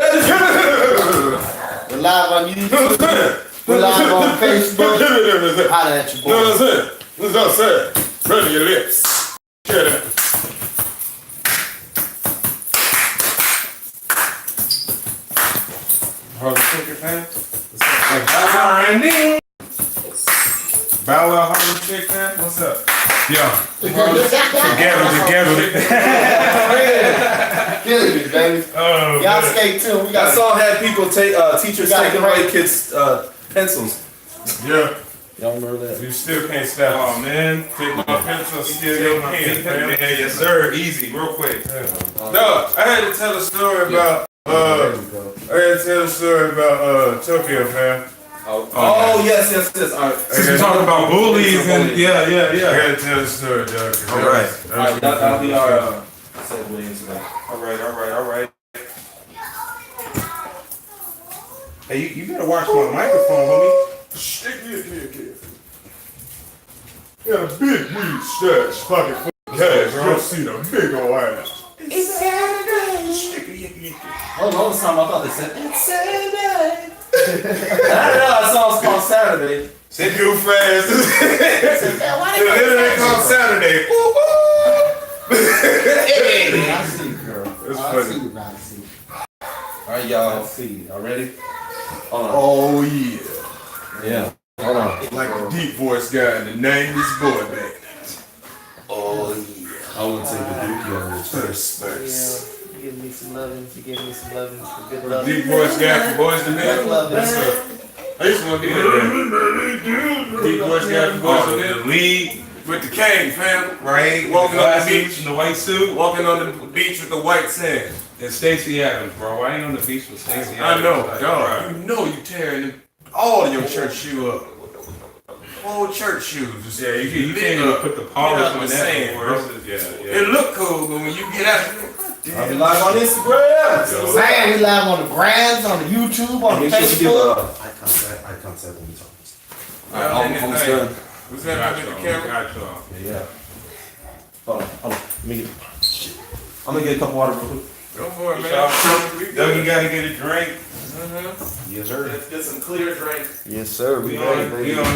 We're live on YouTube. We're live on Facebook. Holla at your boy. No, sir. Run your lips. Shut up. Hold the chicken, man. Bow Wow Harlem Chick, man. What's up? Yeah. Together. Killing me, baby. Oh, Y'all stay tuned. We got I saw had people take teachers taking away kids' pencils. Yeah. Y'all remember that? You still can't stop. Oh man. Take my pencil, steal your pen, man. Yes sir. Easy, real quick. No, I had to tell a story about Tokyo, man. Oh yes. All right. Since we're talking about bullies and yeah. I gotta tell the story, dog. All right. That'll be our segue into that. All right. Hey, you better watch my microphone, homie. Stick here. Got a big weed stash, pocket full of cash. You'll see the big old ass. It's Saturday. Oh, the whole time I thought they said it's Saturday. I didn't know that song's called Saturday. Say too fast. Why It called Saturday. I see you, girl. It's I funny. see you, I see you. All right, y'all. Let's see. Y'all ready? Hold on. Oh yeah. Yeah. Hold on. Like a deep voice guy in the 90s boy band. Oh yeah. I want to take the Duke Space. You give me some loving. You give me some loving. Some good A love. deep voice guy for Boys to Men. Love That's that. I used to want to be that. Deep voice guy for Boys to The Men. lead, With the cane, fam. right? Walking on the beach. in the white suit. Walking on the beach with the white sand. And Stacey Adams, bro. I ain't on the beach with Stacey Adams. I know, Like, dog. right. You know you tearing all of your church shoe up. Whole church shoes. Yeah, you lit can't even up, put the lit polish up on with that. sand, bro. Yeah. It look cool, but when you get out, I'll be live on Instagram. Man, we live on the Grams, on the YouTube, on the Make sure you give Facebook. eye contact when we talk. Well, Almost done. was that with the camera? Got y'all. Yeah. Hold on. Let me get. Shit. I'm gonna get a couple water real quick. Go for it, man. Doug, you gotta get a drink. Yes, sir. Let's get some clear drink. Yes, sir. We on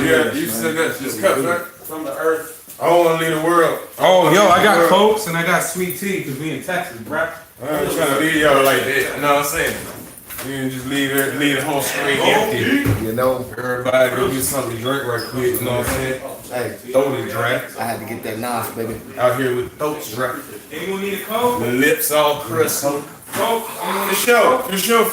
Yeah, you still got this cup, right? From the earth. I don't want to leave the world. Oh, yo, I got Cokes and I got sweet tea because we in Texas, bruh. I ain't trying to leave y'all like that. You know what I'm saying? You can just leave the whole screen empty. You know, Everybody go get something to drink right quick. You know what I'm saying? hey, Throw the drink. I had to get that Nas, baby. Out here with throats drink. Anyone need a Coke? The lips all crusty. Coke? For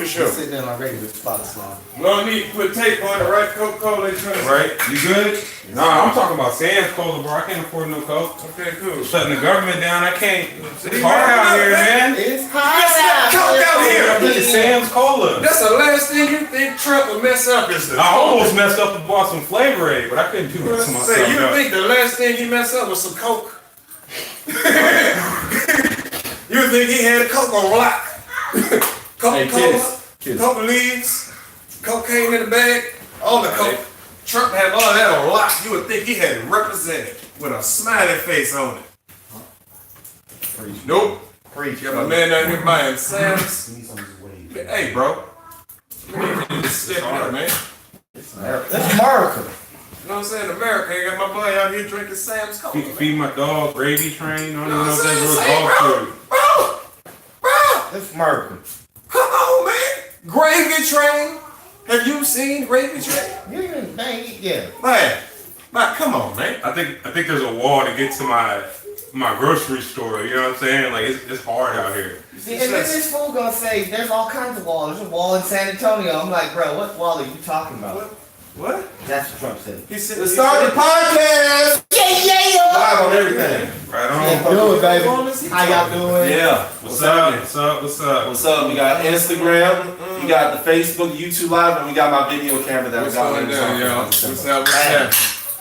sure. Sitting in my regular spot, Slam. No need to put tape on it, right? Coca-Cola, Right? You good? Nah, I'm talking about Sam's Cola, bro. I can't afford no Coke. Okay, cool. Shutting the government down, I can't. It's hard out here, man. It's Coke hot out here. Look at Sam's Cola. That's the last thing you think Trump would mess up is the I almost messed up and bought some Flavor Aid, but I couldn't do that to myself. Say, you though. think the last thing he messed up was some Coke? You think he had Coke on lock? Coca-Cola, Kids. Coke leaves, cocaine in the bag, all the Coke. Trump had all that on lock. You would think he had it represented with a smiley face on it. Nope. Preach. Got my man down here buying Sam's. Need some of this wave. Hey, bro. You just step up, man. That's America. You know what I'm saying? America, I got my boy out here drinking Sam's Coke. Feed my dog gravy train. I don't even know if that's real Say, dog food. bro, That's America. come on, man. Gravy Train. Have you seen Gravy Train? You even think, yeah. Man, come on, man. I think there's a wall to get to my grocery store. You know what I'm saying? Like it's hard out here. See, and then this fool gonna say there's all kinds of walls. There's a wall in San Antonio. I'm like, bro, what wall are you talking about? What? That's what Trump said. He said, Let's start the podcast. Yeah. Live on everything. Right Let's on. do it, baby. How y'all doing? Yeah. What's up? What's up? We got Instagram, we got the Facebook, YouTube Live, and we got my video camera that What's we got going down, y'all? What's up?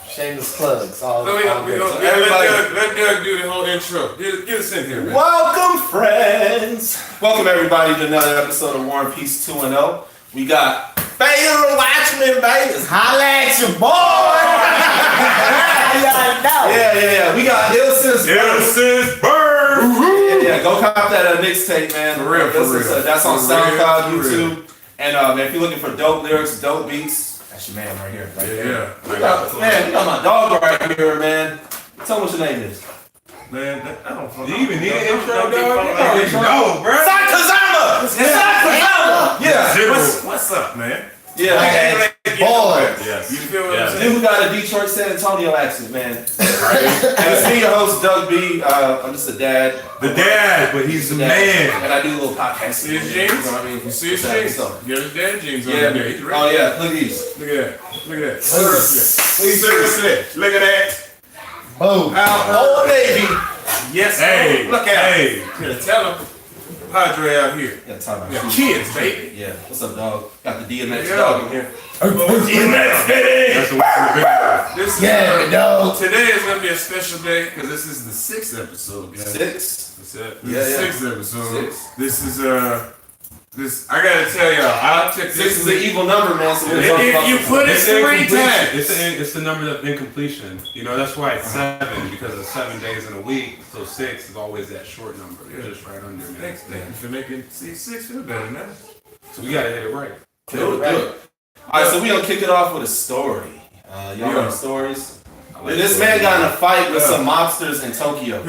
Shameless plugs. All Let good. Doug do the whole intro. Get us in here, man. Welcome, friends. Welcome, everybody, to another episode of Warandpeace210. We got Baylor Watchman, baby. Holla at your boy. Y'all know. Yeah. We got Ilsen's Bird. Yeah. Yeah, go cop that mixtape, man. For real, for real. That's on For real, SoundCloud, for real. YouTube. And man, if you're looking for dope lyrics, dope beats, that's your man right here. Right there. Yeah. We got my dog right here, man. Tell me what your name is. Man, I don't fucking Do you even need an intro, dog? No, No, bro. Yeah. Zero. What's up, man? Yeah. Boys. Yes. You feel what Yes. I'm Dude saying? who got a Detroit San Antonio accent, man. And it's me, your host, Doug B. I'm just a dad. The dad, but he's the man. And I do a little podcast. See his You jeans? know what I mean? You see his Exactly jeans? so. Get his dad jeans on Yeah. there. He's ready. Oh yeah. Look at these. Look at that. Look at that. Seriously. Look at that. Boom. Oh baby. Yes. Hey, Look out. hey. Here, tell him. Padre out here. Yeah, time out. We got kids, baby. Yeah. What's up, dog? Got the DMX Yeah. dog in here. That's the one for the big guy. This is, Yeah, dog. Today is gonna be a special day because this is the 6th episode, guys. 6. That's it. Yeah, This is yeah. 6th episode. 6. This is this. I gotta tell y'all, I took 6 this. is an evil number, man. So we're If talking about you put it It's 3 incompletion. times. It's the number of incompletion. You know, that's why it's 7, because it's 7 days in a week. So 6 is always that short number. You're just right under, man. Thanks, man, for making C6 feel better now. So we gotta hit it right. Do it. All right, so we gonna kick it off with a story. Y'all know the stories. This man got in a fight with some mobsters in Tokyo.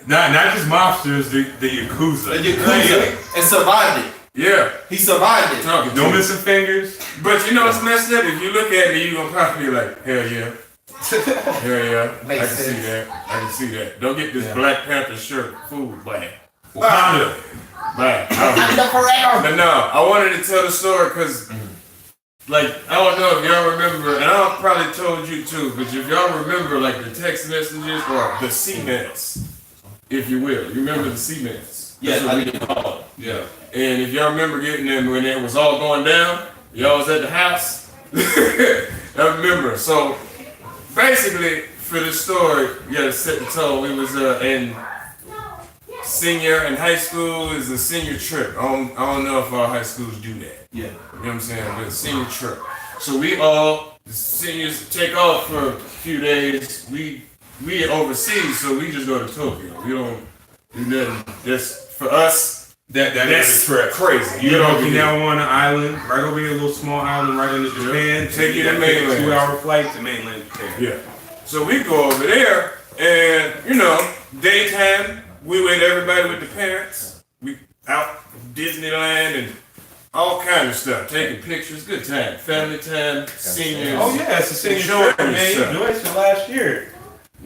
Not just mobsters, the Yakuza. The Yakuza, and survived it. Yeah. He survived it. Talking No to missing fingers. But you know what's messed up? If you look at me, you're gonna probably be like, hell yeah. Hell yeah. I Makes can see sense. that. I can see that. Don't get this Black Panther shirt fooled by it. Wakanda. Bye. Wakanda forever. But no, I wanted to tell the story because, like, I don't know if y'all remember, and I probably told you too, but if y'all remember, like, the text messages or the C-mails, if you will. You remember the C-mails? Yeah, That's what I we do. call it. Yeah. And if y'all remember getting them when it was all going down, y'all was at the house. I remember. So, basically, for the story, you gotta set the tone. We was in senior in high school is a senior trip. I don't know if all high schools do that. Yeah. You know what I'm saying? But senior trip. So we all, the seniors take off for a few days. We overseas, so we just go to Tokyo. We don't do nothing. That's for us. That That's is a trip. crazy. You You know, know, Okinawa on an island, right over here, a little small island right into Japan. Take you to Take a mainland. 2-hour flight to mainland Japan. Yeah. So we go over there, and you know, daytime, we with everybody with the parents. We out Disneyland and all kind of stuff, taking pictures, good time, family time, seniors. Oh yeah, it's a senior Enjoying trip, man. You yourself. enjoyed it last year.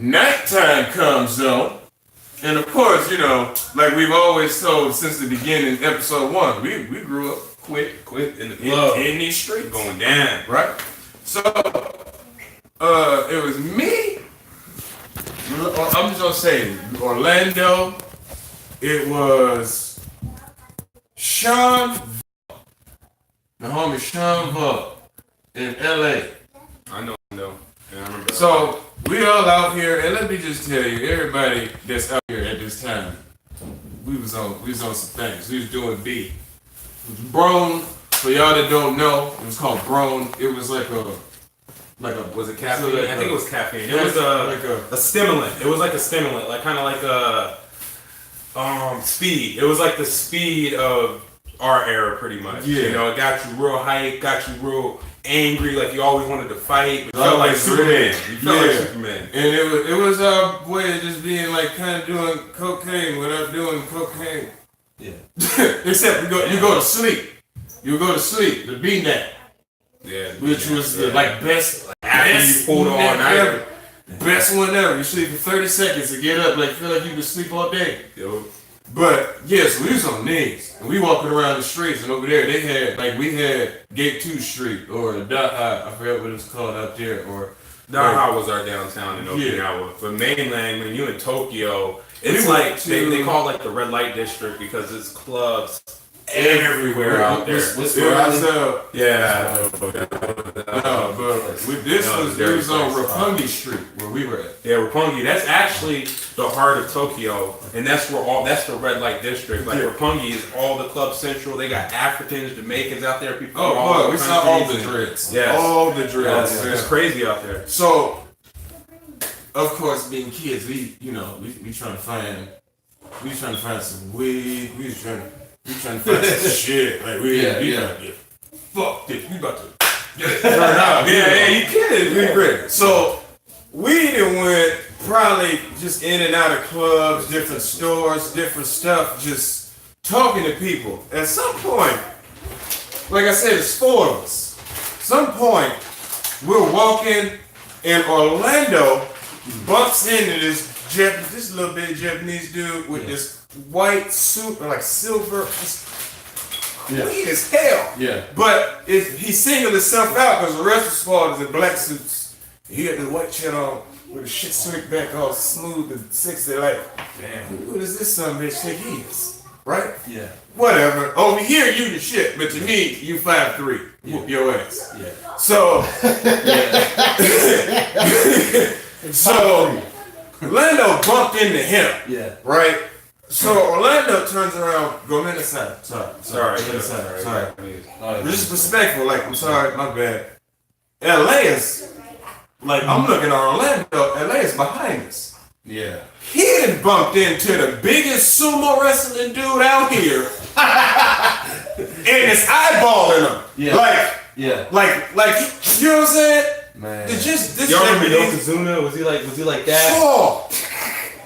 Nighttime comes though, and of course, you know, like we've always told since the beginning, episode 1, we grew up Quick in the club. in these streets, Going down. right? So, it was me. I'm just gonna say Orlando. It was Sean, my homie Sean Vuck in LA. I know. Yeah, I remember. So we all out here, and let me just tell you, everybody that's out here at this time, we was on some things. We was doing B. It was Brone. For y'all that don't know, it was called Brone. It was like a was it caffeine? So like I think it was caffeine. It Yeah, was like a stimulant. It was like a stimulant, like kind of like a speed. It was like the speed of our era, pretty much. Yeah. You know, it got you real hype, got you real angry, like you always wanted to fight. You Oh, felt like like Superman. Superman. You felt like Yeah. Superman. And it was a way of just being like kind of doing cocaine without doing cocaine. Yeah. Except you go to sleep. You go to sleep. The B nap, Yeah. which was the like best After you pulled all nap night. ever. Best one ever. You sleep for 30 seconds to get up, like feel like you could sleep all day. Yo. But yes, we was on knees and we walking around the streets, and over there they had we had Gate 2 Street or the I forgot what it was called out there, or Daha was our downtown in Okinawa. But mainland, when you're in Tokyo, it's We went like to- they call it like the red light district because it's clubs everywhere out there. What's it was Yeah. no, but this No, was dirty it was on place. Roppongi Street where we were at. Yeah, Roppongi. That's actually the heart of Tokyo, and that's the red light district. Like Yeah. Roppongi is all the club central. They got Africans, Jamaicans out there. People Oh from all boy, over we saw all the countries and- dreads. Yes. All the dreads. It's crazy out there. So, of course, being kids, we trying to find We was trying to find some weed. We was trying to find some shit. Like we trying to get fuck this. We about to turn out. Yeah, you kidding? We ready. So we done went probably just in and out of clubs, different stores, different stuff, just talking to people. At some point, like I said, it's four of us. Some point, we're walking and Orlando bumps into this little bit Japanese dude with this white suit, or like silver, clean as hell. Yeah. But he singled himself out because the rest of the squad is in black suits. He had the white shit on with the shit slicked back all smooth and sexy like, damn, who does this son of a bitch think he is? Right? Yeah. Whatever. Over here, you the shit, but to me, you 5'3". Whoop your ass. Yeah. So, so Orlando bumped into him. Yeah. Right? So Orlando turns around, go on the side. Sorry. Sorry. Just respectful, like, I'm sorry, my bad. LA is, like, I'm looking at Orlando, LA is behind us. Yeah. He done bumped into the biggest sumo wrestling dude out here. And it's eyeballing him. Yeah. Like, you know what I'm saying? Man. It's just this. Y'all remember Yokozuna? Was he like that? Oh,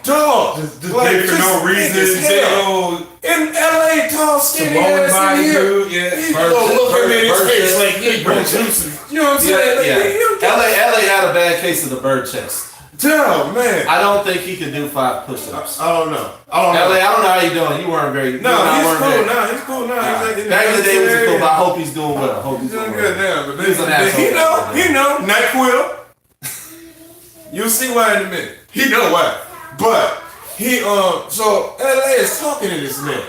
dog. Just like for no reason. In LA, tall, skinny Samoan ass body in here. dude, yeah. He go look him in his face like he been juicing. You know what I'm saying? LA had a bad case of the bird chest. Damn, man. I don't think he could do 5 push-ups. I don't know. LA, I don't know how you doing. You weren't very. He's cool now. He's like, back in the day, was cool, but I hope he's doing well. I hope he's doing good now. But he's an asshole. He know, NyQuil. You'll see why in a minute. He know why. But so LA is talking to this man.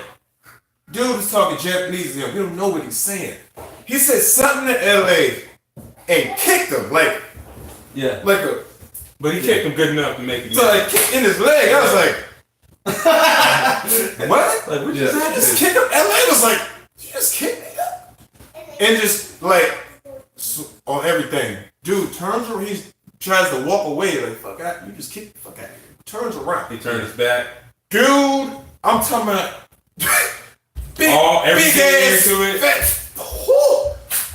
Dude is talking Japanese to him. He don't know what he's saying. He said something to LA and kicked him like a. But he kicked him good enough to make it. So like kicked in his leg. I was like, what? Like, what just kick him? LA was like, you just kicked me up? And just like on everything. Dude turns around, he tries to walk away, like, fuck out, you just kicked the fuck out. Turns around. He turned his back. Dude, I'm talking about big ass into it. Fat,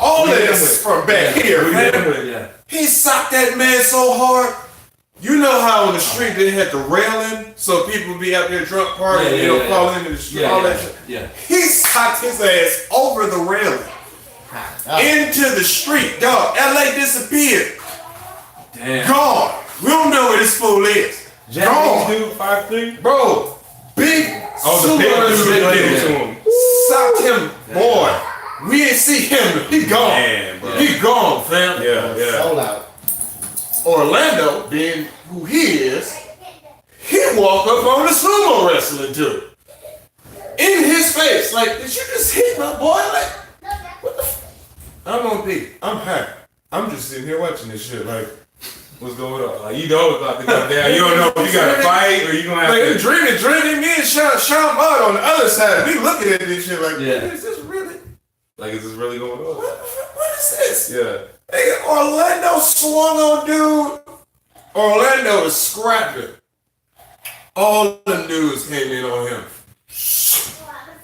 all of this from back here. Man. He socked that man so hard. You know how on the street they had the railing so people would be out there drunk partying, fall into the street, all that shit. Yeah. He socked his ass over the railing into the street. Dog, LA disappeared. Damn. Gone. We don't know where this fool is. Gone. Dude, 5'3". Bro, big. Oh, the big dude did it to him. Socked him, boy. We didn't see him. He gone. Man, bro. He gone, fam. Yeah. Sold out. Orlando, being who he is, he walked up on the sumo wrestling dude. In his face. Like, did you just hit my boy? Like, what the I'm on P. I'm happy. I'm just sitting here watching this shit. Like, what's going on? Like, you know it's about to go down. You don't know if you got to fight or you going to have like, to. drinking. Me and Sean Bud on the other side. We looking at this shit like, is this really? Like, is this really going on? What is this? Yeah. Hey, Orlando swung on dude. Orlando is scrapping. All the dudes came in on him.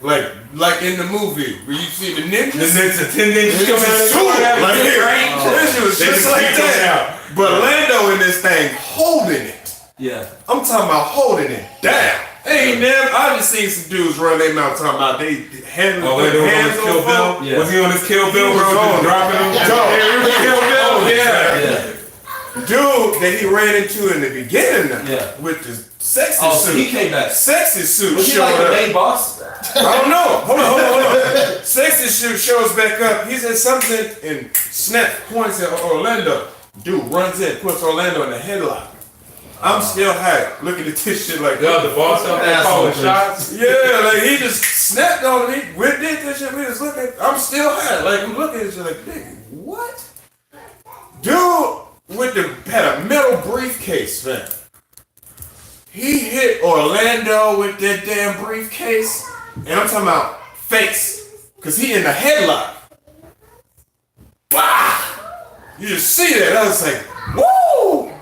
Like in the movie where you see the ninjas. The ninja 10 ninjas coming out. Like this was just like that. But Orlando in this thing holding it. Yeah. I'm talking about holding it down. Ain't never. I just seen some dudes run their mouth talking about they handling hands on Kill Bill. Yeah. Was he on his Kill Bill? He was on dropping him. Kill Bill. Yeah. Dude that he ran into in the beginning with the sexy suit. So he came back. Sexy suit. Was he like the main boss? I don't know. Hold on. Sexy suit shows back up. He said something and snap points at Orlando. Dude runs in, puts Orlando in the headlock. I'm still high looking at this shit like the boss out there calling shots. Yeah, like he just snapped on me. We did this shit. We just looking. I'm still high. Like I'm looking at this shit like, nigga, what? Dude had a metal briefcase, man. He hit Orlando with that damn briefcase, and I'm talking about face, cause he in the headlock. Bah! You just see that? I was like, woo!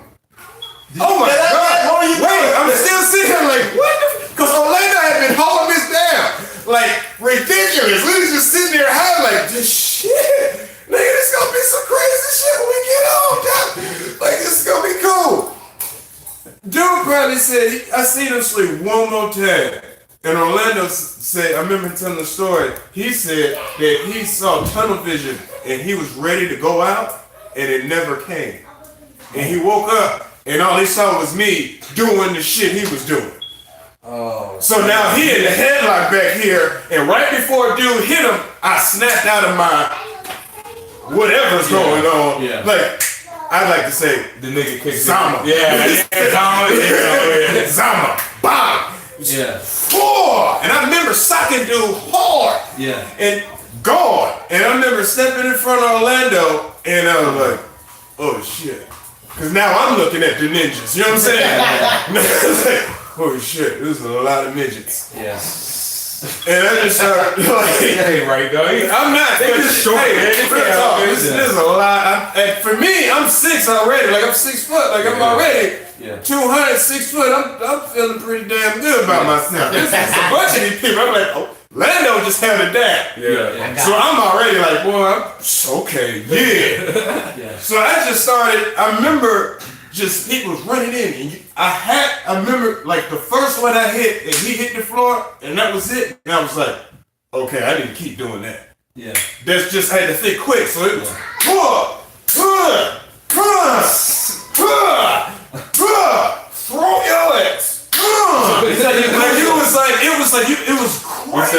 Oh my God! Wait, I'm still sitting here like, what? Because Orlando had been holding this down. Like, ridiculous. We was just sitting there high like, this shit. Nigga, this gonna be some crazy shit when we get home, dog. Like, this is gonna be cool. Dude probably said, I seen him sleep one more time. And Orlando said, I remember him telling the story, he said that he saw tunnel vision and he was ready to go out and it never came. And he woke up and all he saw was me doing the shit he was doing. Oh. So now he in the headlock back here, and right before dude hit him, I snapped out of my whatever's going on. Yeah. Like, I'd like to say, The nigga kicked Zama. Zama. Zama. Bam. Yeah. Four. And I remember socking dude hard. Yeah. And gone. And I remember stepping in front of Orlando, and I was like, oh shit. Because now I'm looking at the ninjas. You know what I'm saying? Holy shit, this is a lot of midgets. Yeah. And I just started like, Hey, right though. I'm not. They just short, man. They real can't talk, help it. this is a lot. And for me, I'm 6 already. Like I'm 6 foot. Like I'm already 200, 6 foot. I'm feeling pretty damn good about myself. This is a bunch of these people. I'm like, oh, Lando just held it down. Yeah. So I'm already like, boy, I'm okay, yeah. So I just started. I remember just people was running in, and I remember like the first one I hit, and he hit the floor, and that was it. And I was like, okay, I need to keep doing that. Yeah. That's just I had to think quick, so it was throw your ass. It was crazy.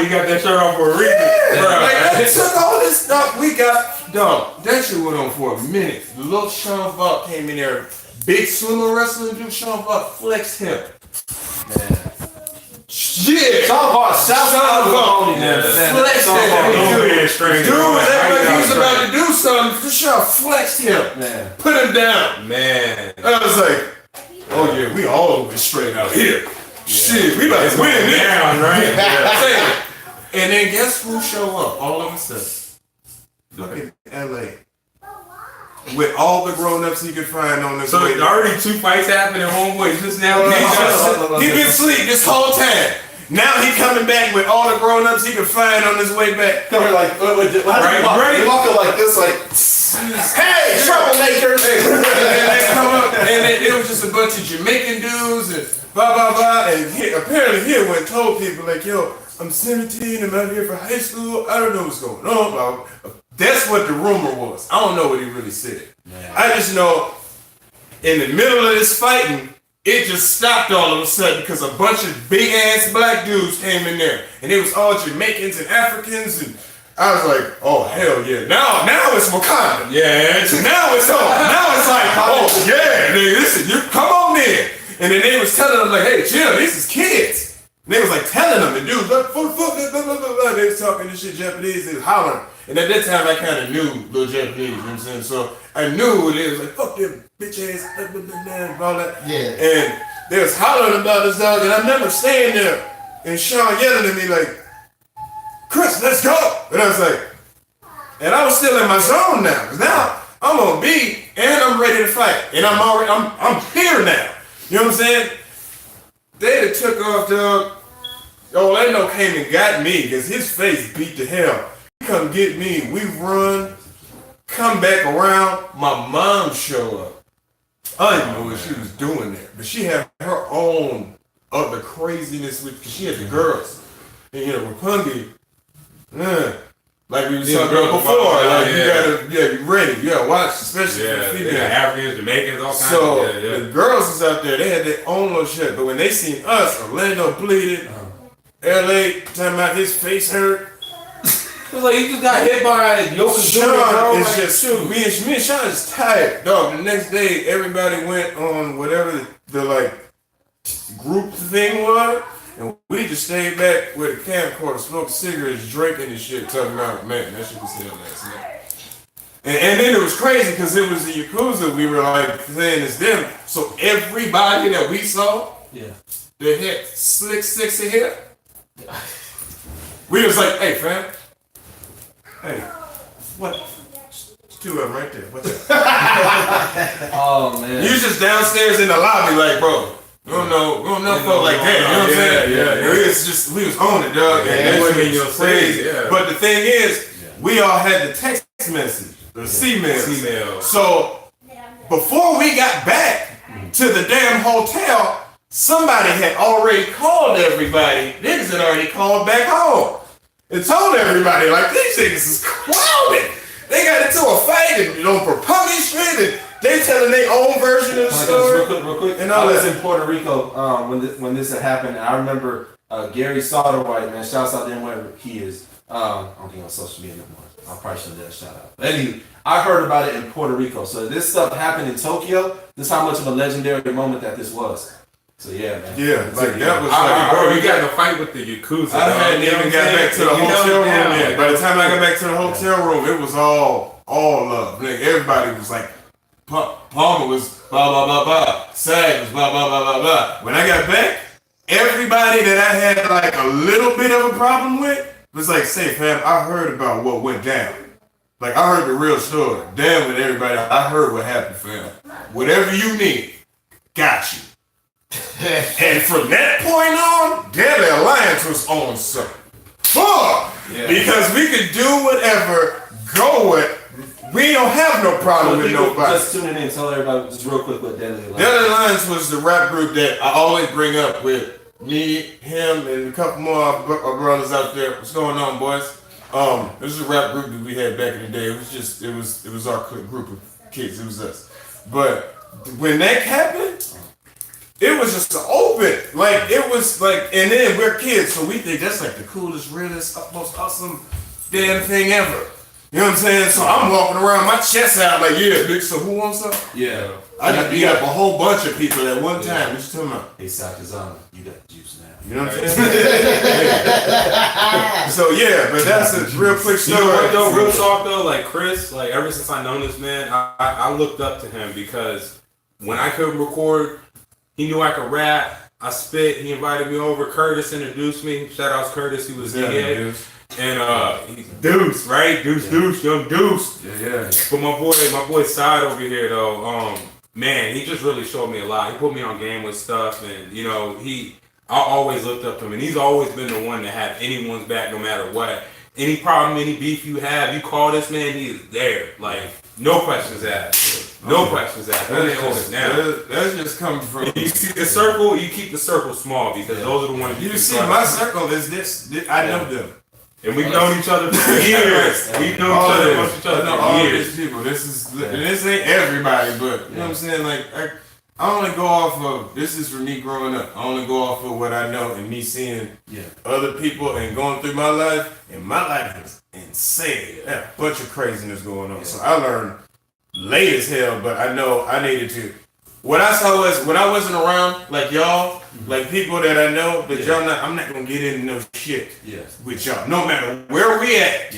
You got that shirt on for a reason. Yeah, like I took all this stuff we got. Dog, that shit went on for a minute. The little Sean Buck came in there, big sumo wrestling dude. Sean Buck flexed him. Man. Yeah. Sean Buck, shout out to Buck. Flexed him. Dude was acting like he was about to do something. Sean flexed him. Man. Put him down. Man. I was like, oh yeah, we all the way straight out here. Shit, we about to win this. Right? Yeah. And then guess who show up all of a sudden? Fucking LA. With all the grown-ups he could find on this So way. already 2 fights happened in homeboy just now. He been asleep this whole time. Now he coming back with all the grown-ups he could find on his way back. Coming like, Right. walking like this, like, hey, troublemakers. And they come up, and it was just a bunch of Jamaican dudes and blah blah blah. And apparently he went and told people like, yo, I'm 17, I'm out here for high school, I don't know what's going on. Blah, blah. That's what the rumor was. I don't know what he really said. Man. I just know in the middle of this fighting, it just stopped all of a sudden because a bunch of big ass black dudes came in there. And it was all Jamaicans and Africans, and I was like, oh hell yeah. Now it's Wakanda. Yeah. So now it's on. Now it's like, oh yeah, nigga, listen, you come on in. And then they was telling them like, hey, chill, this is kids. And they was like telling them, the dudes, like, fuck, blah, blah, blah, blah. They was talking this shit Japanese, they was hollering. And at that time, I kind of knew little Japanese, you know what I'm saying? So I knew it was like, fuck them bitch ass, blah, blah, blah, blah, all that. Yeah. And they was hollering about this dog, and I remember staying there, and Sean yelling at me like, Chris, let's go. And I was like, and I was still in my zone now, because now I'm on B, and I'm ready to fight. And I'm here now. You know what I'm saying? They had took off, dog. Orlando came and got me, because his face beat to hell. He come get me, we run, come back around, my mom show up. I didn't know what she was doing there, but she had her own other craziness with, because she had the girls. And you know, Rapungi, like we was talking about before, like you ready, you gotta watch, especially for the female. Africans, Jamaicans, all kinds So of the girls was out there, they had their own little shit, but when they seen us, Orlando bleeding, LA talking about his face hurt. It was like he just got hit by Sean is just me and Sean is tired, dog. The next day, everybody went on whatever the like group thing was, and we just stayed back with a camcorder, smoking cigarettes, drinking and shit, talking about, man, that shit was here last night. And then it was crazy because it was the Yakuza. We were like saying it's them. So everybody that we saw, they had slick six of hair. We was like, hey fam. Hey, what? There's 2 of them right there. What's that? Oh man. You just downstairs in the lobby, like, bro. We don't know folk like that. You know what I'm saying? Yeah. We was on it, dog. Yeah, and that that wasn't shit in your was crazy. face, yeah. But the thing is, we all had the text message, the C-mail. So before we got back to the damn hotel, somebody had already called everybody. Niggas had already called back home and told everybody, like, these niggas is clowning. They got into a fight and for punishment, and they telling their own version of the story. Real quick. And I all was that. in Puerto Rico when this had happened, and I remember Gary Sauterwhite, man. Shouts out to him wherever he is. I don't think on social media anymore. I probably should have done a shout out. But anyway, I heard about it in Puerto Rico. So this stuff happened in Tokyo. This is how much of a legendary moment that this was. So yeah, man. Yeah, like that was We got in a fight with the Yakuza. I hadn't even got back to the hotel room yet. By the time I got back to the hotel room, it was all love. Like, everybody was like, Palmer was blah blah blah blah, Sag was blah blah blah blah blah. When I got back, everybody that I had like a little bit of a problem with was like, say fam, I heard about what went down. Like, I heard the real story. Damn with everybody, I heard what happened, fam. Whatever you need, got you. And from that point on, Deadly Alliance was on some fuck. Yeah. Because we could do whatever, go with. We don't have no problem with nobody. Just tuning in, tell everybody just real quick what Deadly Alliance. Deadly Alliance was the rap group that I always bring up with me, him, and a couple more of our brothers out there. What's going on, boys? This is a rap group that we had back in the day. It was our group of kids. It was us. But when that happened, it was just open. Like, it was like, and then we're kids, so we think that's like the coolest, realest, most awesome damn thing ever. You know what I'm saying? So I'm walking around, my chest out like, yeah, bitch, so who wants some? Yeah. I just beat up a whole bunch of people at one time. What you talking about? Hey, Sakazana, you got the juice now. You know what I'm saying? So yeah, but that's a real quick story. You know what though, real talk though, like Chris, like ever since I known this man, I looked up to him because when I couldn't record, he knew I could rap. I spit. He invited me over. Curtis introduced me. Shout out to Curtis. He was DA. And he's Deuce, right? Deuce, young Deuce. Yeah. But my boy Side over here though, man, he just really showed me a lot. He put me on game with stuff, and I always looked up to him, and he's always been the one to have anyone's back no matter what. Any problem, any beef you have, you call this man, he's there. Like, no questions asked. No questions asked. That's just coming from. You see the circle, you keep the circle small because those are the ones you see. My circle is this. I know them. And we've known each other for years. We've known each other for years. These people. This ain't everybody, but you know what I'm saying? Like, I only go off of, this is for me growing up. I only go off of what I know and me seeing other people and going through my life. And my life is insane. There's a bunch of craziness going on. So I learned late as hell, but I know I needed to. What I saw was, when I wasn't around, like y'all, like people that I know, but y'all not, I'm not gonna get into no shit with y'all, no matter where we at.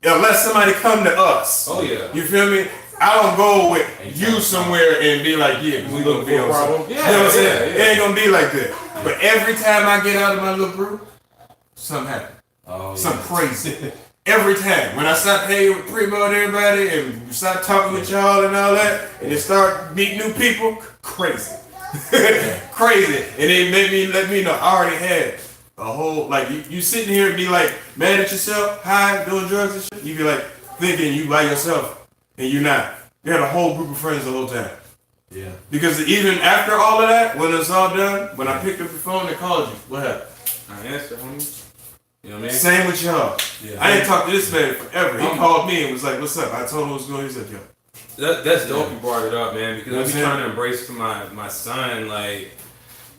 Unless somebody come to us. Oh yeah. You feel me? I don't go with you somewhere and be like, yeah, we gonna be on something. You know what I'm saying? It ain't gonna be like that. But every time I get out of my little group, something happens. Something crazy. Every time. When I stop hanging with Primo and everybody and start talking with y'all and all that, and then start meeting new people, crazy. Crazy. And it let me know I already had a whole, like, you sitting here and be like mad at yourself, high, doing drugs and shit. You be like thinking you by yourself and you're not. You had a whole group of friends the whole time. Yeah. Because even after all of that, when it's all done, when I picked up the phone, they called you. What happened? I answered, homie. You know what I mean? Same with y'all. Yeah. I didn't talk to this man forever. He called me and was like, what's up? I told him what's going on. He said, yo. That's dope you brought it up, man, because I'm trying to embrace my son, like,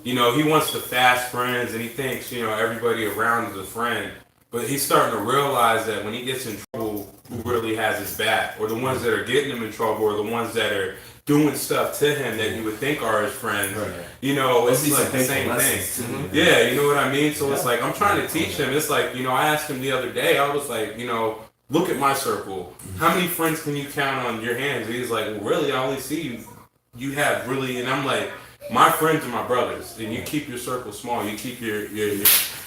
he wants to fast friends and he thinks, everybody around is a friend. But he's starting to realize that when he gets in trouble, who really has his back? Or the ones that are getting him in trouble, or the ones that are doing stuff to him that you would think are his friends. Right. It's like the same thing. Yeah, you know what I mean? So it's like, I'm trying to teach him. It's like, I asked him the other day, I was like, look at my circle. How many friends can you count on your hands? He's like, well, really, I only see you have really, and I'm like, my friends are my brothers, and you keep your circle small. You keep your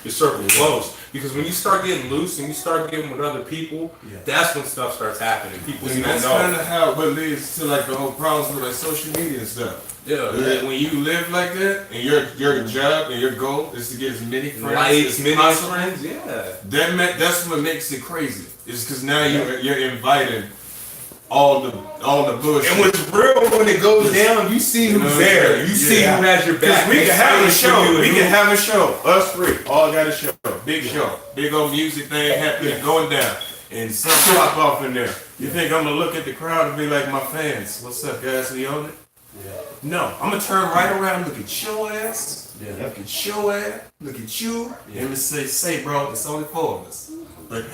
your circle close. Because when you start getting loose and you start getting with other people, that's when stuff starts happening. People And don't that's know. kind of how what leads to like the whole problems with like social media and stuff. Yeah. When you live like that, and your job and your goal is to get as many friends Likes, as many possible, friends, yeah. that's what makes it crazy. It's because now you're inviting all the bullshit. And what's real when it goes down, you see who's there. You see who has your back. We can have a show. You We can have a show. Us three all got a show. Big show. Big old music thing happening, going down. And some pop off in there. You think I'm gonna look at the crowd and be like, my fans, what's up, guys? We on it? Yeah. No, I'm gonna turn right around, look at your ass, Yeah. look at your ass, look at you, and say, bro, it's only 4 of us. But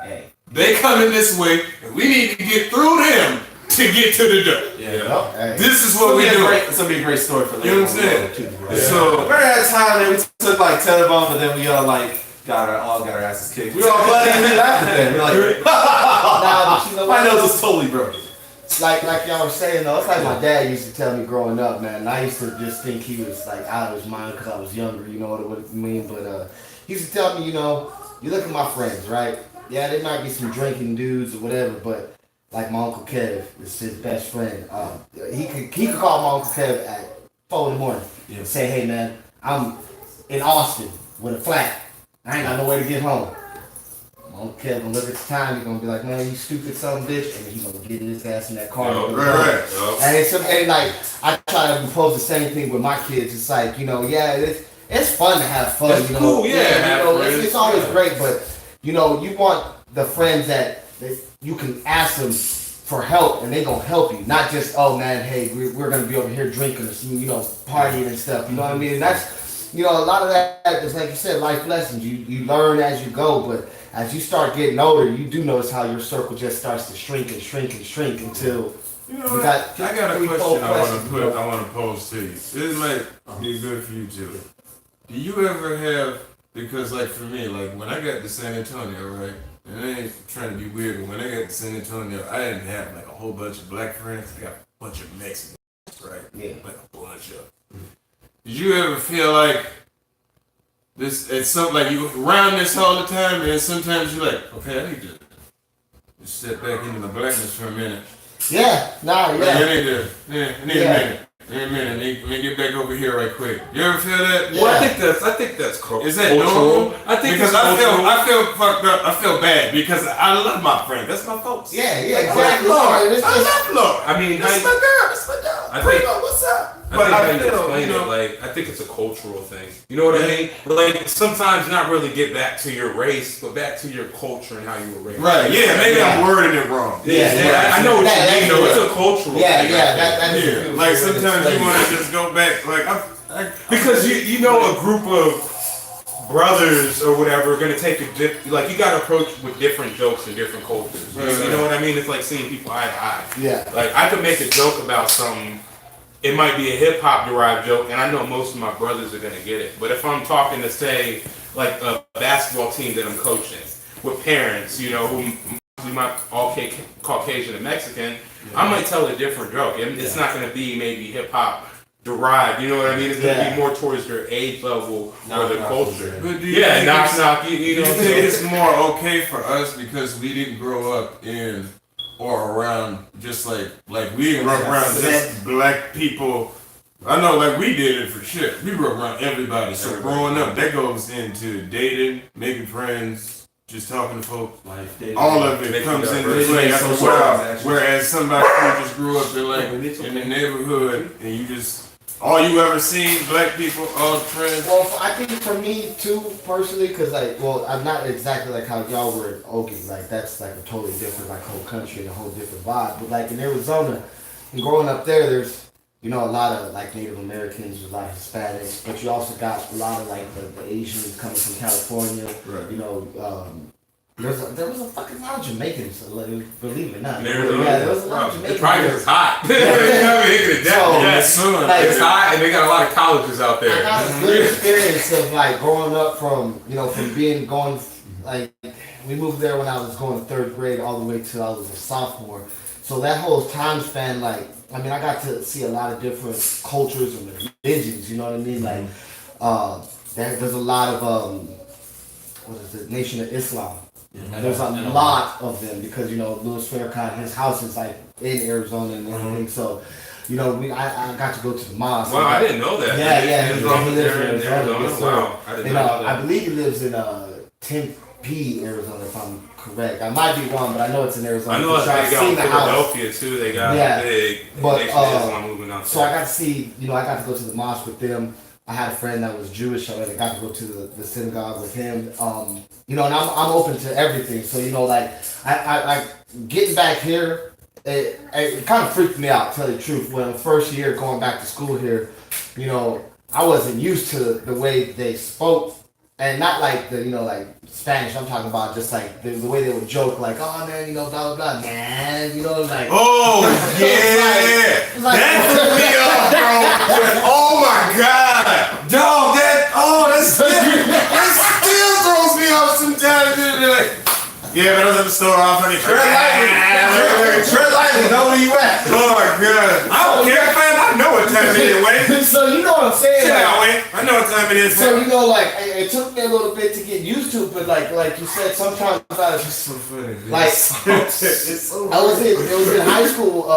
Hey. they coming this way, and we need to get through them to get to the door. Yeah. Hey. This is what we do. It's gonna be a great story for later. You know what I'm saying? Right? So Remember that time that we took like 10 of them, but then we all like got our asses kicked. We were all bloody and we laughed at them. We're like, Nah, but you know my what? nose is totally broken. Like y'all were saying though, it's like my dad used to tell me growing up, man. And I used to just think he was like out of his mind because I was younger, you know what I mean? But he used to tell me, you know, you look at my friends, right? Yeah, they might be some drinking dudes or whatever, but like my Uncle Kev is his best friend. He could call my Uncle Kev at 4 in the morning and say, hey man, I'm in Austin with a flat. I ain't got no way to get home. My Uncle Kev gonna look at the time, he's gonna be like, man, you stupid son of a bitch, and then he's gonna get his ass in that car. right. And like I try to impose the same thing with my kids. It's like, you know, yeah, it's fun to have fun. It's you know, cool, yeah, you know, friends, it's always great, but you know, you want the friends that you can ask them for help and they gonna help you, not just, oh man, hey, we're gonna be over here drinking or some, you know, partying and stuff. You know what I mean? And that's, you know, a lot of that is like you said, life lessons. You learn as you go, but as you start getting older, you do notice how your circle just starts to shrink and shrink and shrink until You know you what? got I got a 3, 4 question questions, you know? I want to pose to you. This might be good for you too. Do you ever have, because like for me, like when I got to San Antonio, right? And I ain't trying to be weird, but when I got to San Antonio, I didn't have like a whole bunch of black friends. I got a bunch of Mexicans, right? Yeah. Like a bunch of. Did you ever feel like this? It's something like you around this all the time, and sometimes you're like, okay, I need to just step back into the blackness for a minute. Yeah, nah, Like, yeah. I need a minute. Let me get back over here right quick. You ever feel that? Well, I think that's cool. Is that normal? I think because it's I feel fucked up. I feel bad because I love my friend. That's my folks. Yeah, I exactly. love Lord. It's I just- love Lord. I mean, That's my girl. That's my girl. I think- Primo, what's up? I But think how I you feel, explain you know, it, like, I think it's a cultural thing. You know what I mean? Like, sometimes not really get back to your race, but back to your culture and how you were raised. right. Yeah, maybe I'm wording it wrong. Yeah, I know what you mean, though. It's a cultural Yeah, thing. yeah, that is a Yeah, beautiful like way to sometimes explain you want it. to just go back, like Because you know a group of brothers or whatever are gonna take like you gotta approach with different jokes in different cultures. You know what I mean? It's like seeing people eye to eye. Yeah. Like I could make a joke about something. It might be a hip hop derived joke, and I know most of my brothers are gonna get it. But if I'm talking to say like a basketball team that I'm coaching with parents, you know, who might all Caucasian and Mexican, I might tell a different joke. It's not gonna be maybe hip hop derived. You know what I mean? It's gonna be more towards their age level or the culture. But do you think knock it's- knock. Do you think it's more okay for us because we didn't grow up in or around just like we didn't grow up around just black people? I know, like we did it for sure. We grew up around everybody. So growing up, that goes into dating, making friends, just talking to folks. All of it comes into play after a while. Whereas somebody who just grew up in the neighborhood and you just all you ever seen black people, all friends. Well, I think for me too, personally, because like, well, I'm not exactly like how y'all were in Okie. Like that's like a totally different, like whole country and a whole different vibe. But like in Arizona, and growing up there, there's a lot of like Native Americans, a lot of Hispanics, but you also got a lot of like the Asians coming from California. Right. There was a fucking lot of Jamaicans, believe it or not. There was a lot of Jamaicans. The price is hot. Yeah. Like, It's hot, and they got a lot of colleges out I there. got a good experience of like growing up from like we moved there when I was going 3rd grade all the way till I was a sophomore. So that whole time span, like, I mean, I got to see a lot of different cultures and religions. You know what I mean? Like, there's a lot of what is it, Nation of Islam. Yeah. There's a lot of them because Louis Farrakhan, his house is like in Arizona and everything. So, I got to go to the mosque. Wow, I didn't know that. Yeah, he lives in Arizona. Arizona. Wow, I didn't know that. I believe he lives in Tempe, Arizona, if I'm correct. I might be wrong, but I know it's in Arizona. I know it's I've big out seen in the house. Philadelphia too. They got Yeah. big But, Nation of Islam moving out So there. I got to see, I got to go to the mosque with them. I had a friend that was Jewish, so I got to go to the synagogue with him. And I'm open to everything. So, I getting back here, it kind of freaked me out, to tell you the truth. When first year going back to school here, I wasn't used to the way they spoke. And not like like Spanish. I'm talking about just like the way they would joke, like, oh man, blah blah blah, man, like. Oh yeah, that took me up, bro. Oh my god, dog, that still throws me off sometimes. They're like, yeah, but I was at the store off on the Tread lightly, know where you at. Oh my god, I don't care, man. I know what time it is, Wayne. So you know what I'm saying? Sit Like, down, Wayne. I know what time it is. so it took me a little bit to get used to, but like you said, sometimes I was just so funny. like It's so I was in high school,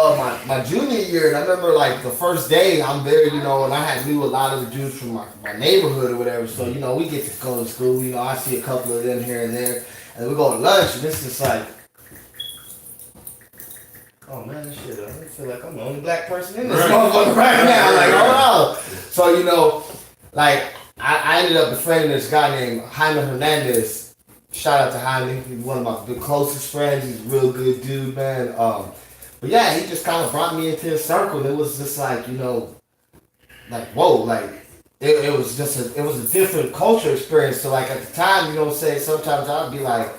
my junior year, and I remember like the first day I'm there, and I knew a lot of the dudes from my neighborhood or whatever. So we get to go to school. I see a couple of them here and there, and we go to lunch, and it's just like. Oh man, shit! I feel like I'm the only black person in this motherfucker right now. Like, oh no! So I ended up befriending this guy named Jaime Hernandez. Shout out to Jaime. He's one of my closest friends. He's a real good dude, man. But yeah, he just kind of brought me into his circle. And it was just like like whoa, like it was a different culture experience. So like at the time, sometimes I'd be like.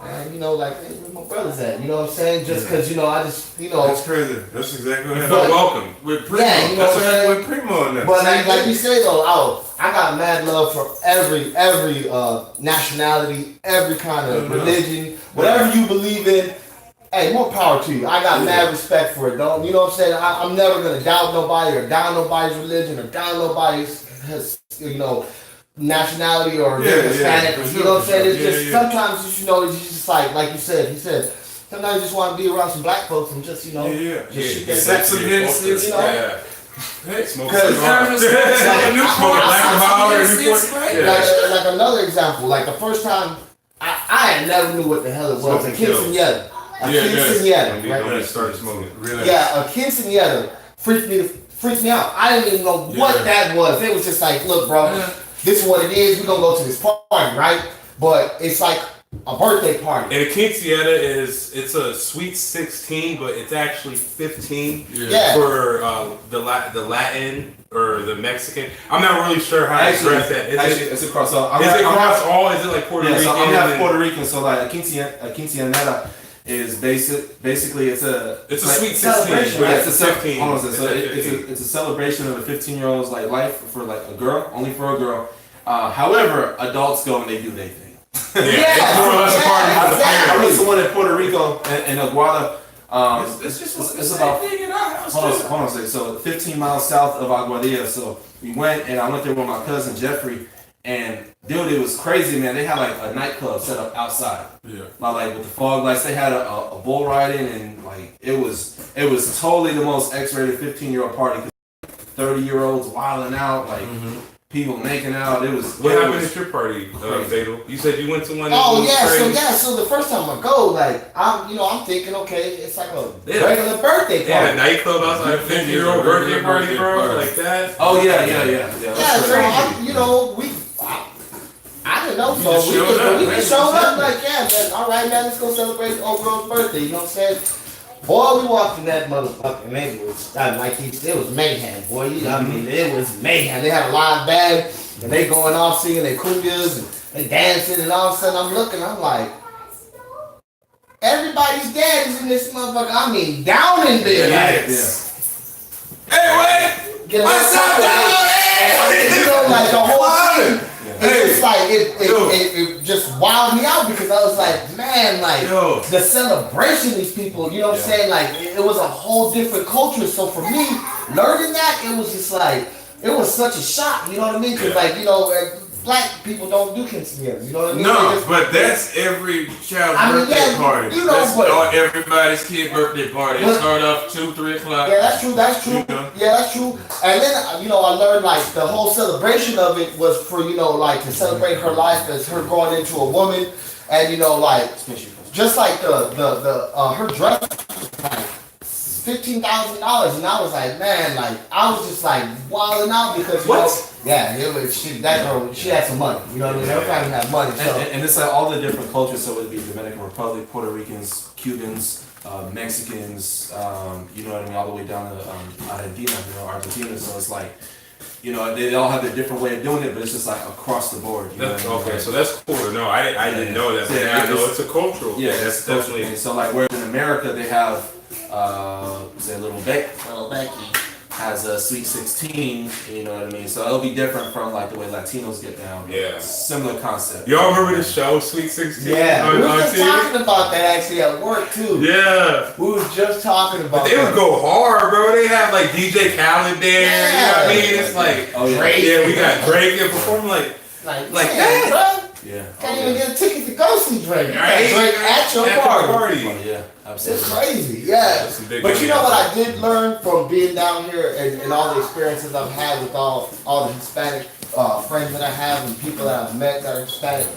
Man, like, hey, where my brothers at? You know what I'm saying? Just because, I just, That's crazy. That's exactly what But happened. welcome. With Primo. Yeah, you know That's what what I'm happened with Primo in there. But like you say though, I got mad love for every nationality, every kind of religion, whatever you believe in. Hey, more power to you. I got mad respect for it. Don't you know what I'm saying? I'm never gonna doubt nobody or down nobody's religion or down nobody's nationality or Hispanic. You know what I'm saying? It's just sometimes it's just like you said. He said. Sometimes you just want to be around some black folks and just, Just set some Hennessy, Yeah. Hey, Smoke Because- cigars. Like another example, like the first time, I never knew what the hell it was. Smoking A quinceañera. A Yeah, quinceañera, When right? they started smoking. Really? Yeah, a quinceañera freaked me out. I didn't even know what that was. It was just like, look, bro, this is what it is. We're going to go to this party, right? But it's like a birthday party. And a quinceañera it's a sweet 16, but it's actually 15 Yeah. for the Latin or the Mexican. I'm not really sure how to express that. It's across all. Is it across all? Is it like Puerto Rican? So I'm half Puerto Rican, so like a quinceañera is basically it's a sweet 16. celebration, But right? it's a 15. Hold on, so it's a celebration of a 15-year-old's like life for like a girl, only for a girl. However, adults go and they do their thing. It's more or less a party for the I parents. went to one in Puerto Rico in Aguada. It's just the it's same about thing in our house, hold too. on a second. So 15 miles south of Aguadilla. So we went and I went there with my cousin Jeffrey. And dude, it was crazy, man. They had like a nightclub set up outside. Yeah. Like with the fog lights, they had a bull riding, and like it was totally the most X-rated 15-year-old party. 30-year-olds wilding out, like people making out. It was. What it happened was at your party, crazy. Fatal? You said you went to one. Oh that was crazy. so the first time I go, like I'm thinking, okay, it's like a Yeah. regular birthday They had a party. nightclub outside, 50-year-old birthday party, bro, like that. Oh yeah. Yeah, That's so crazy. I didn't know, so just showed up, we man. just showed up like, yeah, man, all right, man, let's go celebrate old girl's birthday. You know what I'm saying? Boy, we walked in that motherfucking neighborhood. It was mayhem, boy. I mean, it was mayhem. They had a live band, and they going off singing their cumbias, and they dancing, and all of a sudden I'm looking, I'm like, everybody's dad is in this motherfucker. I mean, down in there. Hey, wait! Get What's up, dog? Hey! like the whole thing. Hey. It's like it just wowed me out because I was like, man, like Yo. the celebration these people, you know what I'm saying? Like it was a whole different culture. So for me, learning that, it was just like it was such a shock, you know what I mean? Because like black people don't do quinceañeras. You know what I mean? No, but that's every child's birthday party. You know, that's but everybody's kid birthday party. It start off 2-3 o'clock. yeah, that's true. That's true. You know? Yeah, that's true. And then I learned like the whole celebration of it was for like to celebrate her life as her growing into a woman, and like just like her dress was like $15,000, and I was like, man, like I was just like wilding out because that girl, she had some money. You know what I mean? Her family had money. So. And it's like all the different cultures. So it'd be Dominican Republic, Puerto Ricans, Cubans, Mexicans. You know what I mean? All the way down to Argentina. Argentina. So it's like, they all have their different way of doing it, but it's just like across the board. Okay, so that's cool to know. I didn't know that. But I know it's a cultural. Yeah, that's definitely. And so like, whereas in America they have, say Little Becky has a Sweet 16. You know what I mean? So it'll be different from like the way Latinos get down. Yeah. Similar concept. Y'all remember the show Sweet 16? Yeah, we were just TV? talking about that actually at work too. Yeah. We were just talking about But they would go hard, bro. They have like DJ Khaled there. Yeah. You know what I mean? It's like, Drake. Yeah, we got Drake and perform like that. Bro. Yeah. Can't even get a ticket to go see Drake. You got Right. Drake at your party. Yeah, absolutely. It's crazy, yeah. That's some big But you know money. what I did learn from being down here and all the experiences I've had with all the Hispanic friends that I have and people that I've met that are Hispanic.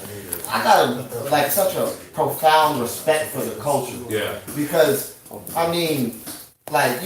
I got like such a profound respect for the culture. Yeah. Because I mean, like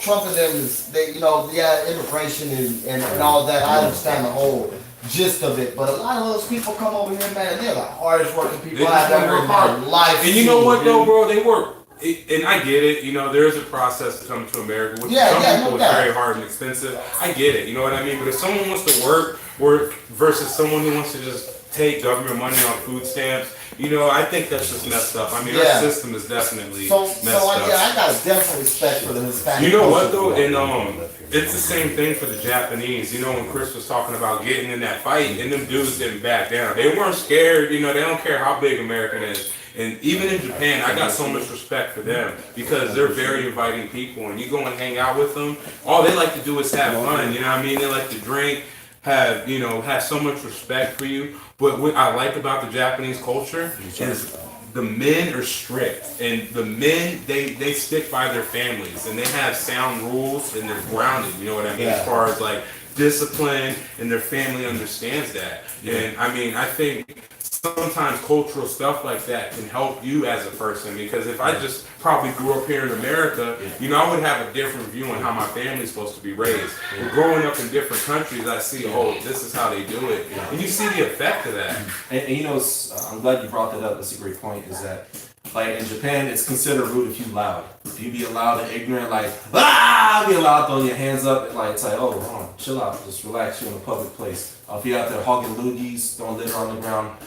Trump and them is immigration and all that. I understand the whole gist of it, but a lot of those people come over here, man, and they're the hardest working people I've ever in my life. And you know what though, bro? They work. And I get it, there is a process to come to America, which some people is very hard and expensive. I get it, you know what I mean? But if someone wants to work versus someone who wants to just take government money on food stamps, I think that's just messed up. I mean, our system is definitely messed up. Yeah, I got definitely respect for the Hispanic. You know what though? And it's the same thing for the Japanese. When Chris was talking about getting in that fight and them dudes didn't back down. They weren't scared. They don't care how big America is. And even in Japan, I got so much respect for them because they're very inviting people. And you go and hang out with them, all they like to do is have fun. You know what I mean? They like to drink, have so much respect for you. But what I like about the Japanese culture is the men are strict, and the men they stick by their families, and they have sound rules, and they're grounded. You know what I mean? As far as like discipline, and their family understands that. And I mean, I think sometimes cultural stuff like that can help you as a person, because if I just probably grew up here in America, I would have a different view on how my family's supposed to be raised. But growing up in different countries, I see, this is how they do it, and you see the effect of that. And I'm glad you brought that up. That's a great point. Is that like in Japan, it's considered rude if you loud. If you be loud and ignorant, like be loud, throwing your hands up, like it's like, hold on, chill out, just relax. You're in a public place. If you're out there hogging loogies, throwing litter on the ground.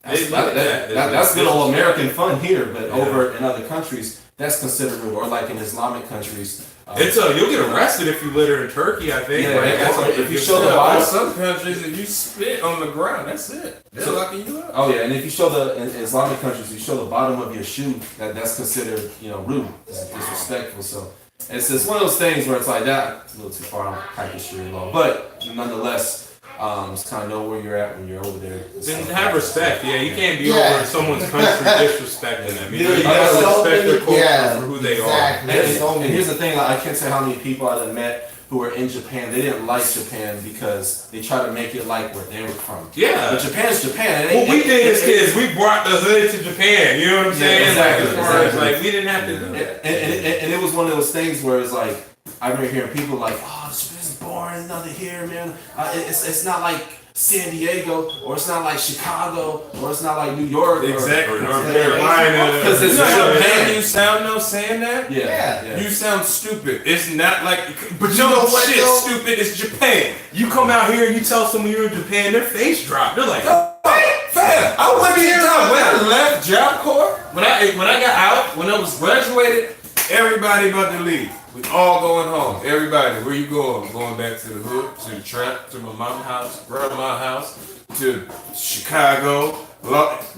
That's good old American fun here, but over in other countries, that's considered rude. Or like in Islamic countries, you'll get arrested if you litter in Turkey. I think. If you show the bottom, some countries, if you spit on the ground, that's it. They're locking you up. Oh yeah, and if you show in Islamic countries, you show the bottom of your shoe, that's considered rude, it's disrespectful. So it's one of those things where it's like that. It's a little too far on Pakistani law, but nonetheless. Just kind of know where you're at when you're over there. And have respect. Yeah, you can't be over in someone's country disrespecting them. You gotta respect their culture for who they are. And here's the thing: I can't say how many people I've met who were in Japan. They didn't like Japan because they try to make it like where they were from. Yeah, but Japan's Japan. What we did as kids, we brought the hood to Japan. You know what I'm saying? Exactly, like as far as like we didn't have to do that. And it was one of those things where it's like I remember hearing people like, Japan's boring, nothing here, man. It's not like San Diego, or it's not like Chicago, or it's not like New York. Exactly. Or North Carolina. Because it's Japan. You sound saying that? Yeah. You sound stupid. It's not like, but you know what? Stupid. It's Japan. You come out here and you tell someone you're in Japan, their face drop. They're like, fam, I wasn't here when I left Job Corps. When I got out, when I was graduated, everybody about to leave. We all going home. Everybody, where you going? I'm going back to the hood, to the trap, to my mom's house, grandma's house, to Chicago,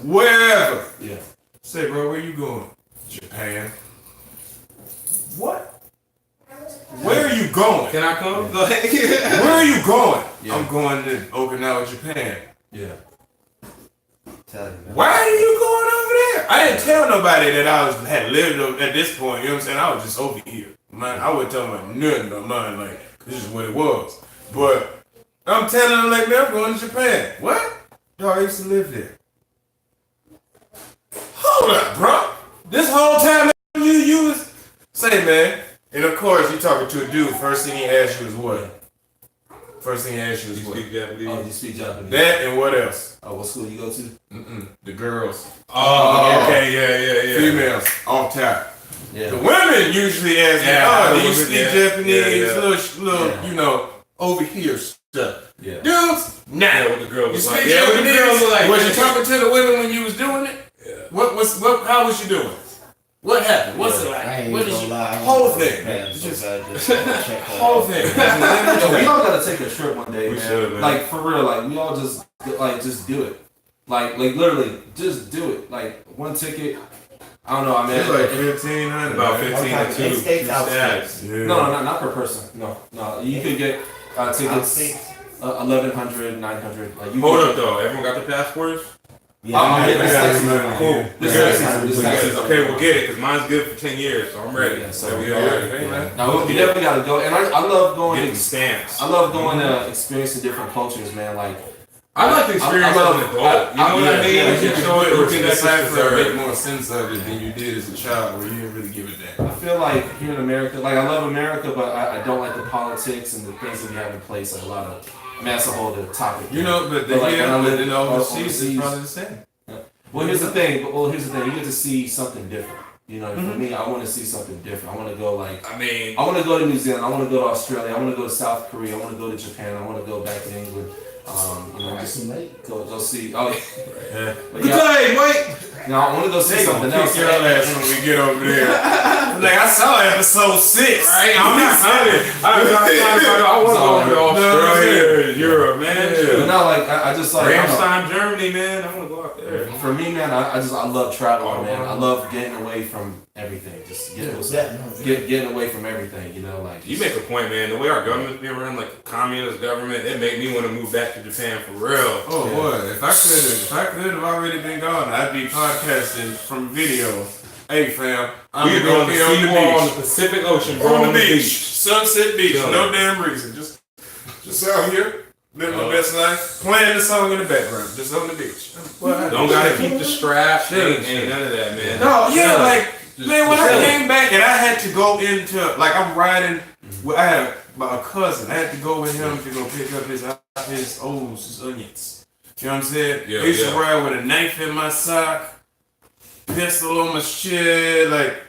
wherever. Yeah. Say, bro, where you going? Japan. What? Where are you going? can I come? Where are you going? Yeah. I'm going to Okinawa, Japan. Yeah. Tell you, man. Why are you going over there? I didn't tell nobody that had lived at this point. You know what I'm saying? I was just over here. Man, I wouldn't tell them nothing about mine. Like, this is what it was. But I'm telling them, like, man, I'm going to Japan. What? Yo, I used to live there. Hold up, bro. This whole time you was... Say, man. And of course, you talking to a dude. First thing he asked you is what? First thing he asked you is what? Speak Japanese. Oh, you speak Japanese. That and what else? Oh, what school you go to? The girls. Oh, okay, yeah. Females, off top. Yeah. The women usually ask me, Yeah, do you speak Japanese? Little, Yeah. you know, over here stuff. Yeah. Dudes, nah. Yeah, what the girl You was speak like. Yeah, what the girl was like. Was you talking to the women when you was doing it? Yeah. How was you doing? What happened? What's it I like? ain't What even did gonna you? lie. Whole thing. Man, Just check whole thing. Yo, we all gotta take a trip one day, We man. should, man. Like for real, like we all just do it. Like literally, just do it. Like one ticket. I don't know. I mean, It's like 1,500. About man. 15 Okay, to 2. in-state, two out-state. stats. Yeah. no, not per person. No. You could get tickets Out-state. 1,100, 900. Like you Hold could- up, though. Everyone got the passports? Yeah, I'm getting I this got next it, season. man. Cool. This Good. next season, this next season. Okay, we'll get it, because mine's good for 10 years, so I'm ready. Yeah, so There we we go. are. Hey, man. Now we definitely gotta go, and I love going. Getting stamps. I love going to experiencing different cultures, man. Like I like to experience I love- as an adult. You know what I mean? Yeah, You you can show it can respect decipher and deserved. make more sense of it than you did as a child where you didn't really give it that. I feel like here in America, like I love America, but I don't like the politics and the things that we have in place. Like a lot of, I mean, that's a whole other topic. You know, but But like when I lived in overseas, overseas- it's probably the same. Well, here's the thing. You get to see something different. You know, for me, I want to see something different. I want to go like. I mean, I want to go to New Zealand. I want to go to Australia. I want to go to South Korea. I want to go to Japan. I want to go back to England. You know, just go see. Oh, Yeah. but Good yeah. day, wait. No, I want to go see They something gonna else. kick your ass when we get over there. Like I saw episode 6. right? I'm not I want to go to Australia, Europe, man. But no, like I just like. I don't know. Ramstein, Germany, man. I want to go out there. For me, man, I love traveling, man. I love getting away from everything. Just getting away from everything, you know, like You make a point, man. The way our government's being run, like a communist government, it make me want to move back to Japan for real. Oh boy, if I could have already been gone, I'd be podcasting from video. Hey fam, I'm We gonna on the be on the seawall on the beach. Pacific Ocean, bro. On the beach. Sunset Beach, Yeah. no damn reason. Just out here, living my best life, playing the song in the background, just on the beach. Don't gotta keep the strap. Ain't none of that, man. No, yeah, Chilling. like Just man, when I chilling. came back and I had to go into like I'm riding. Well, I had a cousin. I had to go with him to go pick up his onions. You know what I'm saying? Yeah, I used to yeah. ride with a knife in my sock, pistol on my shit. Like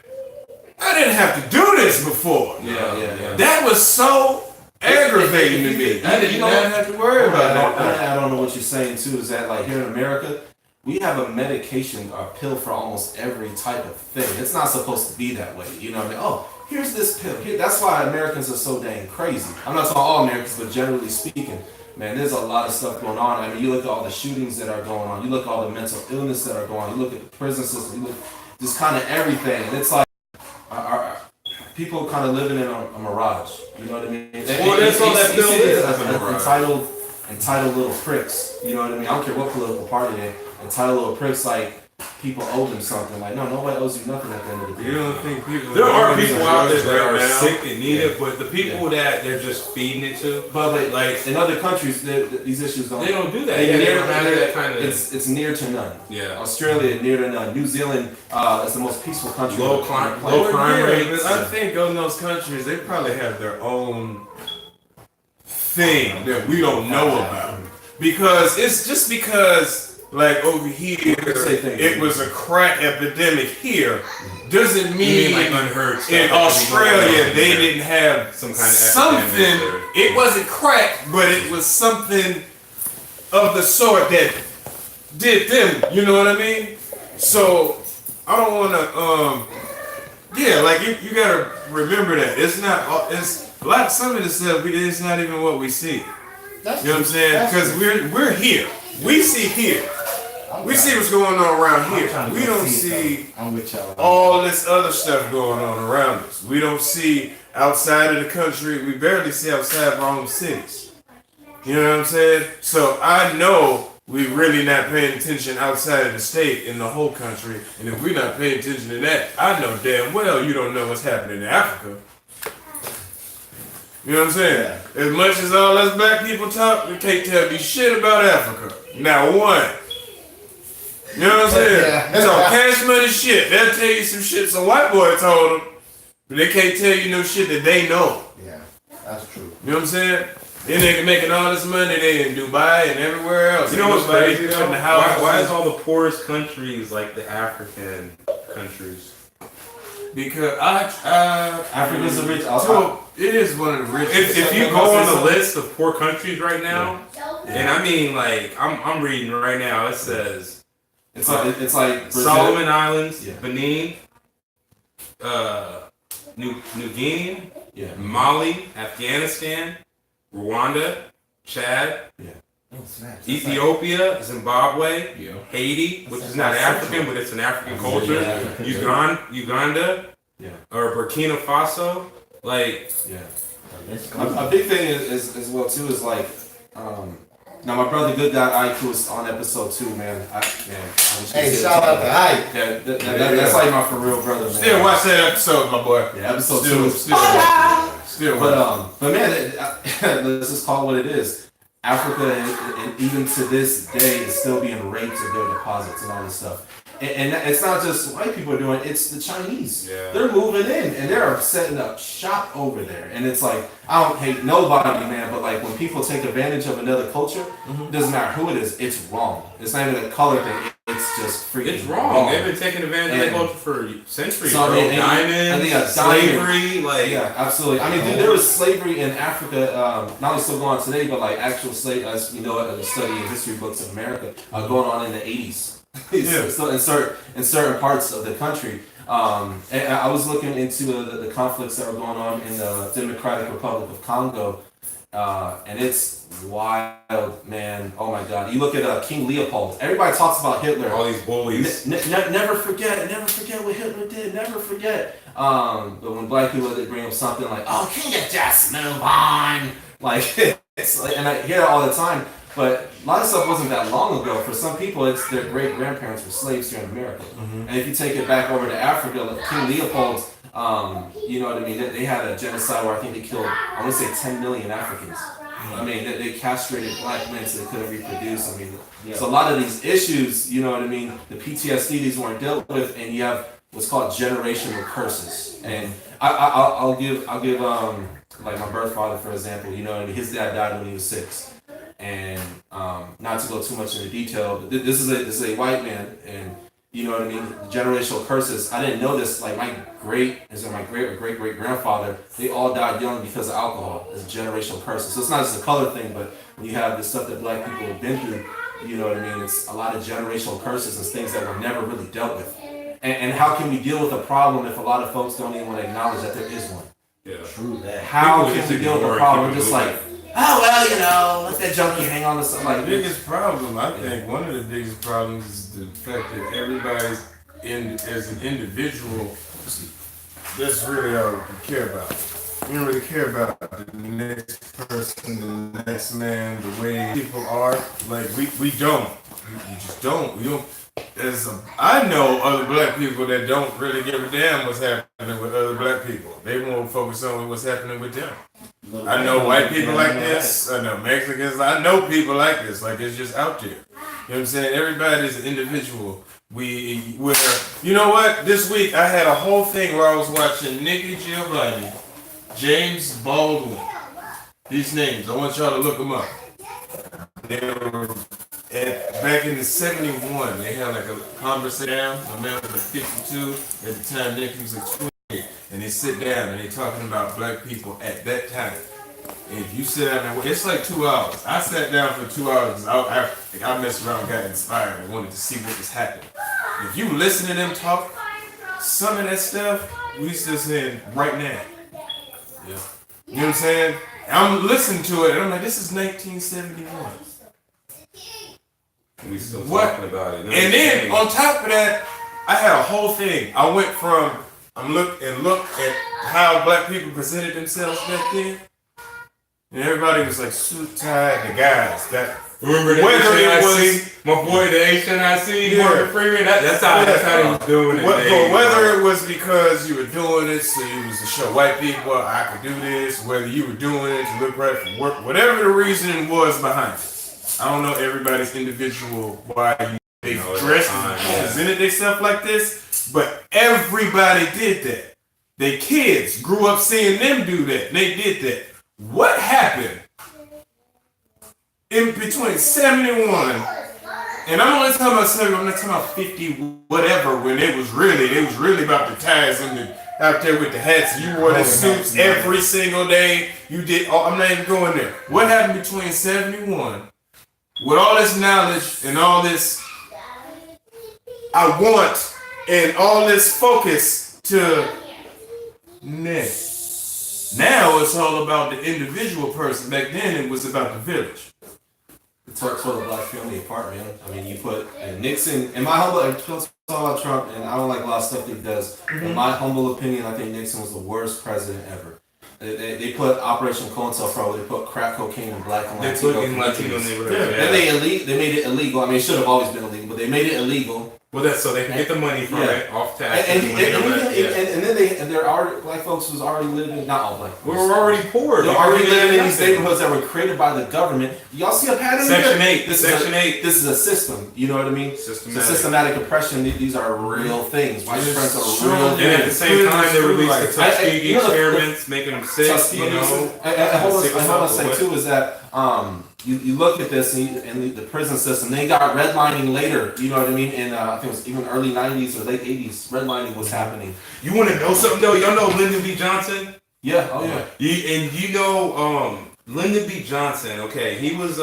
I didn't have to do this before. yeah. That was so aggravating to me. I did not have to worry about that. I don't know what you're saying too. Is that like here in America, we have a medication or pill for almost every type of thing. It's not supposed to be that way. You know what I mean? Oh, here's this pill. That's why Americans are so dang crazy. I'm not talking all Americans, but generally speaking, man, there's a lot of stuff going on. I mean, you look at all the shootings that are going on. You look at all the mental illness that are going on. You look at the prison system. You look just kind of everything, and it's like our people kind of living in a mirage. You know what I mean? Well, that's all that pill is. Entitled little pricks. You know what I mean? I don't care what political party they're entitled little pricks. Like people owe them something. Like no, nobody owes you nothing at the end of the day. You don't think people? There are people out there that are now? sick and need it, but the people that they're just feeding it to, But like in other countries, these issues don't. they don't do that. They Yeah, they near- don't have that kind of It's near to none. yeah. Australia near to none. New Zealand is the most peaceful country. Low on the crime- planet. low crime rates. I think in those countries they probably have their own thing that we don't know about. Because it's just because like over here it was a crack epidemic here doesn't mean like unheard stuff in that could be Australia going on they there. didn't have Some kind of something. epidemic or- It wasn't crack, but it was something of the sort that did them. You know what I mean? So I don't want to. Yeah, like you gotta remember that it's not. It's a lot. Some of the stuff it's not even what we see. You know what I'm saying? Because we're here. We see here. We see what's going on around here. We don't see I'm with y'all. all this other stuff going on around us. We don't see outside of the country. We barely see outside of our own cities. You know what I'm saying? So I know we really not paying attention outside of the state in the whole country. And if we're not paying attention to that, I know damn well you don't know what's happening in Africa. You know what I'm saying? As much as all us black people talk, we can't tell me shit about Africa. Not one. You know what I'm saying? It's all cash money shit. They'll tell you some shit some white boy told them, but they can't tell you no shit that they know. Yeah, that's true. You know what I'm saying? Then they making all this money, they in Dubai and everywhere else. You know what's crazy though? Why Why is all the poorest countries like the African countries? Because Africa's a rich. it is one of the richest. If you go on the list of poor countries right now, and I mean like I'm reading right now, it says it's like Brazil. Solomon Islands, Yeah. Benin, New Guinea, Yeah. Mali, Afghanistan, Rwanda, Chad, Ethiopia, Zimbabwe, Haiti, which is not African, but it's an African culture. Uganda, or Burkina Faso. Like, a big thing is as well too is like, now my brother Good God Ike was on episode 2, man. Hey, shout out to Ike. Yeah, that's like my for real brother, man. Still watch that episode, my boy. Yeah, episode Still 2. But man, let's just call it what it is. Africa, and even to this day, is still being raped of their deposits and all this stuff. And it's not just white people are doing it, it's the Chinese. Yeah. They're moving in and they're setting up shop over there. And it's like, I don't hate nobody, man, but like when people take advantage of another culture, it doesn't matter who it is, it's wrong. It's not even a color thing, it's just freaking it's wrong. They've been taking advantage of that culture for centuries. So, diamonds, slavery, like yeah, absolutely. I mean, dude, there was slavery in Africa, not only still going on today, but like actual slave, as we know it, the study in history books of America, going on in the 80s. So in certain parts of the country. And I was looking into the conflicts that were going on in the Democratic Republic of Congo, and it's wild, man. Oh my God! You look at King Leopold. Everybody talks about Hitler. all these bullies. Never forget what Hitler did. Never forget. But when black people they bring up something like, "Oh, can you just move on?" Like it's like, and I hear it all the time. But a lot of stuff wasn't that long ago. For some people, it's their great grandparents were slaves here in America. And if you take it back over to Africa, like King Leopold, you know what I mean? They had a genocide where I think they killed, I want to say 10 million Africans. I mean, they castrated black men so they couldn't reproduce. I mean, so a lot of these issues, you know what I mean? The PTSD, these weren't dealt with, and you have what's called generational curses. And I'll give like my birth father, for example, you know what I mean? His dad died when he was 6. And not to go too much into detail, but this is a white man, and you know what I mean. Generational curses. I didn't know this. Like my great great grandfather, they all died young because of alcohol. It's a generational curses. So it's not just a color thing, but when you have the stuff that black people have been through, you know what I mean. It's a lot of generational curses and things that were never really dealt with. And how can we deal with a problem if a lot of folks don't even want to acknowledge that there is one? Yeah, True that. How can we deal with the problem? Just like, oh, well, you know, let that junkie hang on to something like The biggest problem, I think, one of the biggest problems is the fact that everybody's as an individual, that's really all we care about. We don't really care about the next person, the next man, the way people are. Like, we don't. We just don't. We don't. I know other black people that don't really give a damn what's happening with other black people. They won't focus on what's happening with them. I know white people like this. I know Mexicans. I know people like this. Like it's just out there. You know what I'm saying? Everybody's an individual. You know what? This week I had a whole thing where I was watching Nikki Giovanni, James Baldwin. These names, I want y'all to look them up. They were back in the 71. They had like a conversation. My man was like 52 at the time. Nikki was like 20. And they sit down and they talking about black people at that time. And if you sit down and it's like 2 hours. I sat down for 2 hours because I messed around and got inspired and wanted to see what was happening. If you listen to them talk, some of that stuff we still saying right now. Yeah. You know what I'm saying? I'm listening to it and I'm like, this is 1971. We still talking about it. And then on top of that, I had a whole thing. I went from look at how black people presented themselves back then. And everybody was like suit tie, the guys. Remember the Whether it HNIC? My boy, the HNIC, Yeah. Morgan Freeman. That's how he was doing it. But whether it was because you were doing it so you was to show white people I could do this, whether you were doing it to look right for work, whatever the reason was behind it. I don't know everybody's individual why they dressed and presented themselves like this, but everybody did that. Their kids grew up seeing them do that. They did that. What happened in between 71 and I'm only talking about 70, I'm not talking about 50 whatever when they was really about the ties and the out there with the hats. You wore the suits every single day. You did I'm not even going there. What happened between 71 with all this knowledge and all this I want and all this focus to next. Now it's all about the individual person. Back then it was about the village. It tore the black family apart, man. I mean, you put Nixon, in my humble, talk about Trump, and I don't like a lot of stuff that he does. In my humble opinion, I think Nixon was the worst president ever. They put Operation COINTELPRO, they put crack cocaine in black and Latino communities. Then they made it illegal. I mean, it should have always been illegal, but they made it illegal. Well, that's so they can get the money from it off tax. And then there are black folks who's already living, not all black folks. We were already poor. They're already living in these neighborhoods that were created by the government. Y'all see a pattern Section here? 8. Section 8. This is a system. You know what I mean? It's a systematic oppression. These are real things. White supremacy are real things. And at the same time, they released the Tuskegee experiments, making them sick. I want to say too is that you look at this and the prison system. They got redlining later. You know what I mean? In I think it was even early '90s or late '80s. Redlining was happening. You want to know something though? Y'all know Lyndon B. Johnson? Yeah. Oh yeah. You know Lyndon B. Johnson. Okay, he was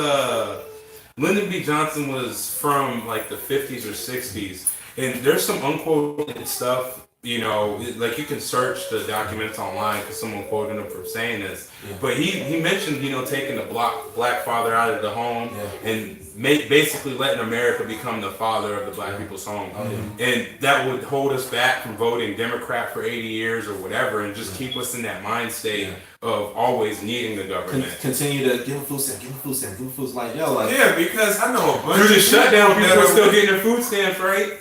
Lyndon B. Johnson was from like the 50s or 60s, and there's some unquoted stuff. You know, like you can search the documents online because someone quoted him for saying this. Yeah. But he mentioned, you know, taking the black father out of the home and basically letting America become the father of the black people's home. And that would hold us back from voting Democrat for 80 years or whatever and just keep us in that mind state of always needing the government. Continue to give them food stamps, like, yo, like. Yeah, because I know a bunch of the shutdown, people are still getting their food stamps, right?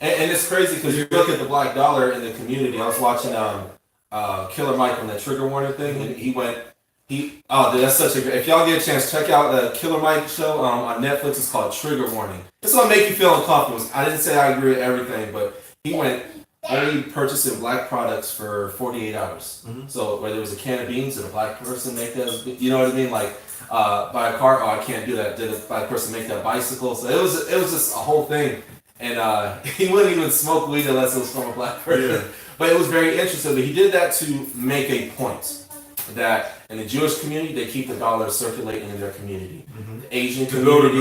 And it's crazy because you look at the black dollar in the community. I was watching Killer Mike on that trigger warning thing, and that's such a great. If y'all get a chance, check out the Killer Mike show on Netflix. It's called Trigger Warning. It's gonna make you feel uncomfortable. I didn't say I agree with everything, but he went only purchasing black products for 48 hours. So whether it was a can of beans, did a black person make that? You know what I mean? Like buy a car, I can't do that. Did a black person make that bicycle? So it was just a whole thing. And he wouldn't even smoke weed unless it was from a black person. Yeah. But it was very interesting. But he did that to make a point that in the Jewish community, they keep the dollar circulating in their community. The Asian community,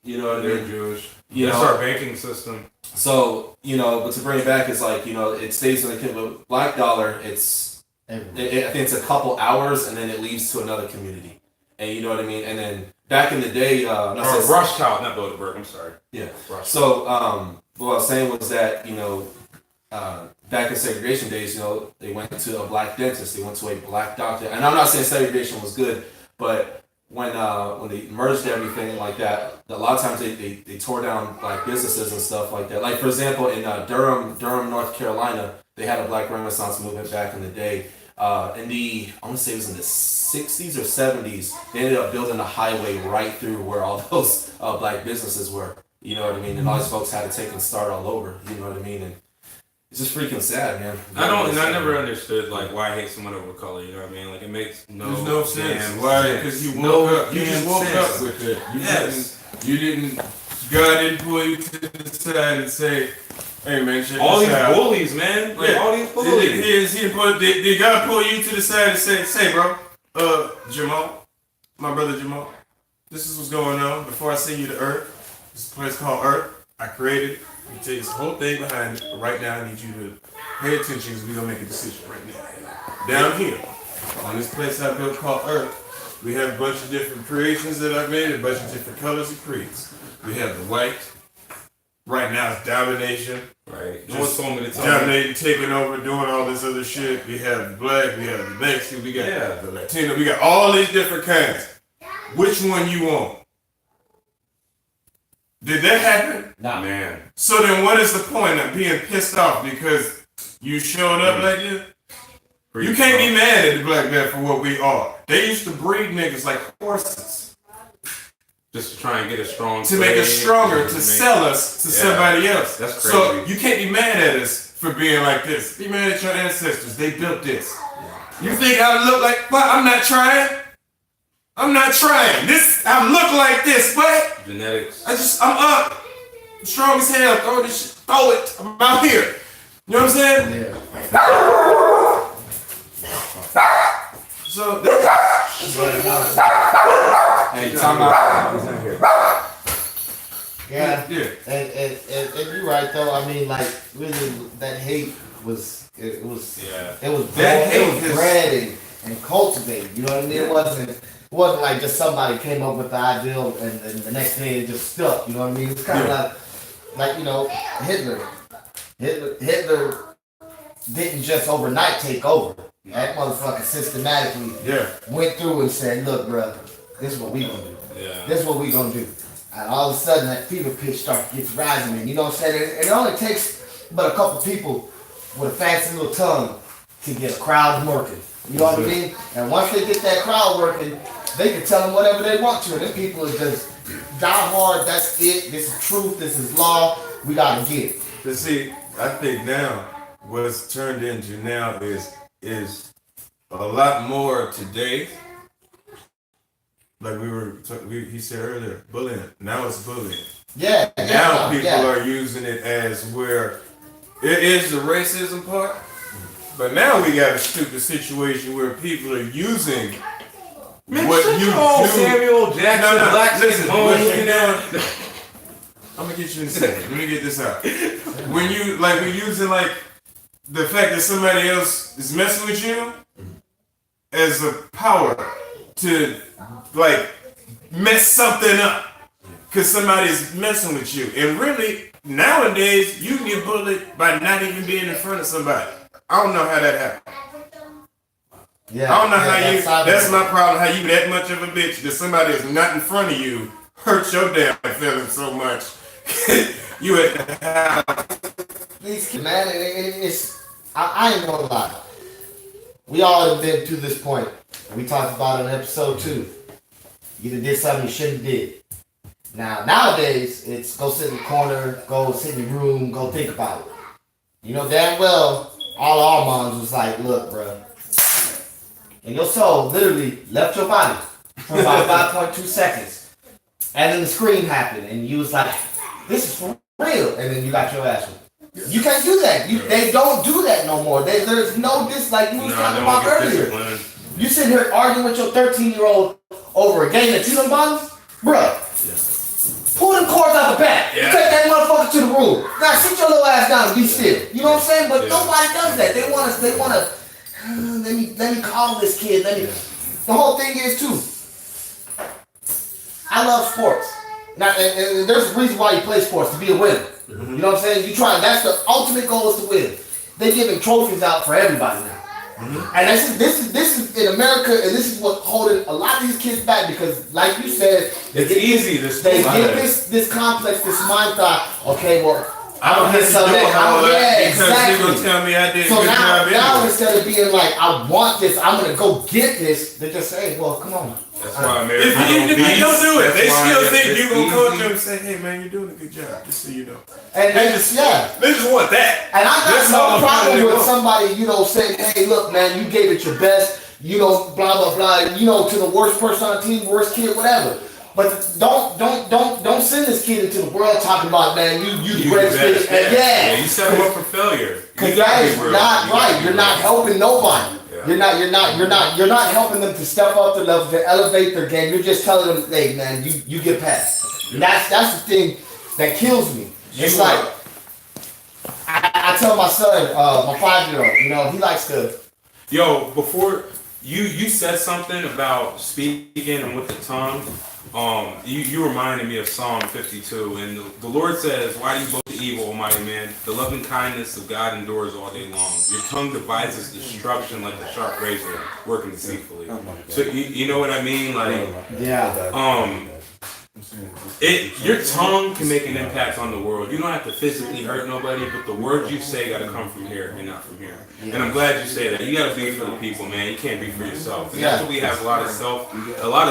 you know what I mean? They're Jewish. That's our banking system. So, you know, but to bring it back, it's like, you know, it stays in the black dollar, I think it's a couple hours and then it leaves to another community. And you know what I mean? And then back in the day, Rothschild, not Bilderberg. I'm sorry. Yeah. So what I was saying was that, you know, back in segregation days, you know, they went to a black dentist, they went to a black doctor, and I'm not saying segregation was good, but when they merged everything like that, a lot of times they tore down black businesses and stuff like that. Like for example, in Durham, North Carolina, they had a black Renaissance movement back in the day. I want to say it was in the 60s or 70s, they ended up building a highway right through where all those black businesses were. You know what I mean? And all these folks had to take and start all over. You know what I mean? And it's just freaking sad, man. I never understood like why I hate someone over color. You know what I mean? Like it makes no sense. Why? Because you woke up. You just woke up with it. You didn't. God didn't pull you to the side and say, "Hey man, check all this these out." bullies, man. Like all these bullies. Did God pull you to the side and say, bro, Jamal, my brother Jamal, this is what's going on. Before I send you to Earth, this place called Earth, I created it. You take this whole thing behind it, but right now I need you to pay attention because we're going to make a decision right now. Down here, on this place I built called Earth, we have a bunch of different creations that I've made, a bunch of different colors and creeds. We have the white. Right now it's domination. Right. Just dominating, taking over, doing all this other shit. We have the black, we have the Mexican, we got the Latino, we got all these different kinds. Which one you want? Did that happen? Nah. Man. So then what is the point of being pissed off because you showed up like this? You can't be mad at the black man for what we are. They used to breed niggas like horses. Just to try and get a strong To make us stronger, to sell us to somebody else. That's crazy. So you can't be mad at us for being like this. Be mad at your ancestors. They built this. You think I look like, but I'm not trying. I'm not trying. I look like this, but genetics. I'm up. I'm strong as hell. Throw this shit. Throw it. I'm out here. You know what I'm saying? Yeah. So Hey, time out. Yeah. Yeah. And you're right though. I mean, like really, that hate was That bred and cultivated. You know what I mean? It wasn't like just somebody came up with the ideal and the next day it just stuck. You know what I mean? It's kind of like you know Hitler. Hitler didn't just overnight take over. That motherfucker systematically went through and said, "Look, bro, this is what we gonna do. Yeah. This is what we gonna do." And all of a sudden, that fever pitch gets rising, and you know what I'm saying? And it only takes but a couple people with a fancy little tongue to get a crowd working. You know what I mean? And once they get that crowd working, they can tell them whatever they want to. And them people are just die hard. That's it. This is truth. This is law. We gotta get it. But see, I think now what's turned into now is a lot more today. Like he said earlier, bullying. Now it's bullying. Yeah. Now people are using it as where it is the racism part, but now we got a stupid situation where people are using what you do. Samuel Jackson, No, black listen, bones, you know. I'm gonna get you in a second. Let me get this out. When we're using like the fact that somebody else is messing with you as a power to like mess something up because somebody's messing with you. And really, nowadays, you can get bullied by not even being in front of somebody. I don't know how that happened. Yeah. I don't know how you. That's it. my problem. How you that much of a bitch that somebody is not in front of you hurt your damn feelings so much. You at the house. These kids, man, I ain't gonna lie. We all have been to this point. We talked about it in episode 2. You done did something you shouldn't have did. Nowadays, it's go sit in the corner, go sit in your room, go think about it. You know damn well, all our moms was like, look, bro. And your soul literally left your body for about 5.2 seconds. And then the scream happened, and you was like, this is for real. And then you got your ass whipped. You can't do that. They don't do that no more. There's no like you was talking about earlier. You sitting here arguing with your 13-year-old over a game that you done bought? Bruh. Pull them cords out the back. Yeah. Take that motherfucker to the room. Now sit your little ass down and be still. You know what I'm saying? But nobody does that. They wanna let me call this kid. The whole thing is too. I love sports. Now, and there's a reason why you play sports, to be a winner. Mm-hmm. You know what I'm saying? You try. That's the ultimate goal, is to win. They're giving trophies out for everybody now. Mm-hmm. And this is in America, and this is what's holding a lot of these kids back, because, like you said, it's easy. They get this complex, this mind thought. Okay, well, I don't have to do all that because exactly. they're gonna tell me I did a so good job anyway. Now instead of being like, I want this, I'm gonna go get this, they're just saying, well, come on. That's why America If you don't do it, they still think you're gonna coach easy. them and say, hey man, you're doing a good job, just so you know. And They just want that. And I That's got all no problem they with want. somebody, saying, hey, look, man, you gave it your best, blah, blah, blah, to the worst person on the team, worst kid, whatever. But don't send this kid into the world talking about, man, you the greatest kid. And you set him up for failure. Because that is not right. You're not helping nobody. Yeah. You're not helping them to step up their level, to elevate their game. You're just telling them, hey man, you get past. And that's the thing that kills me. It's like I tell my son, my 5-year-old, he likes to. Yo, before you said something about speaking and with the tongue. You reminded me of Psalm 52, and the Lord says, "Why do you boast the evil, Almighty man? The loving kindness of God endures all day long. Your tongue devises destruction like a sharp razor, working deceitfully." So you know what I mean? Like, yeah. Your tongue can make an impact on the world. You don't have to physically hurt nobody, but the words you say gotta come from here and not from here. Yeah. And I'm glad you say that. You gotta be for the people, man. You can't be for yourself. And Yeah. that's what we have a lot of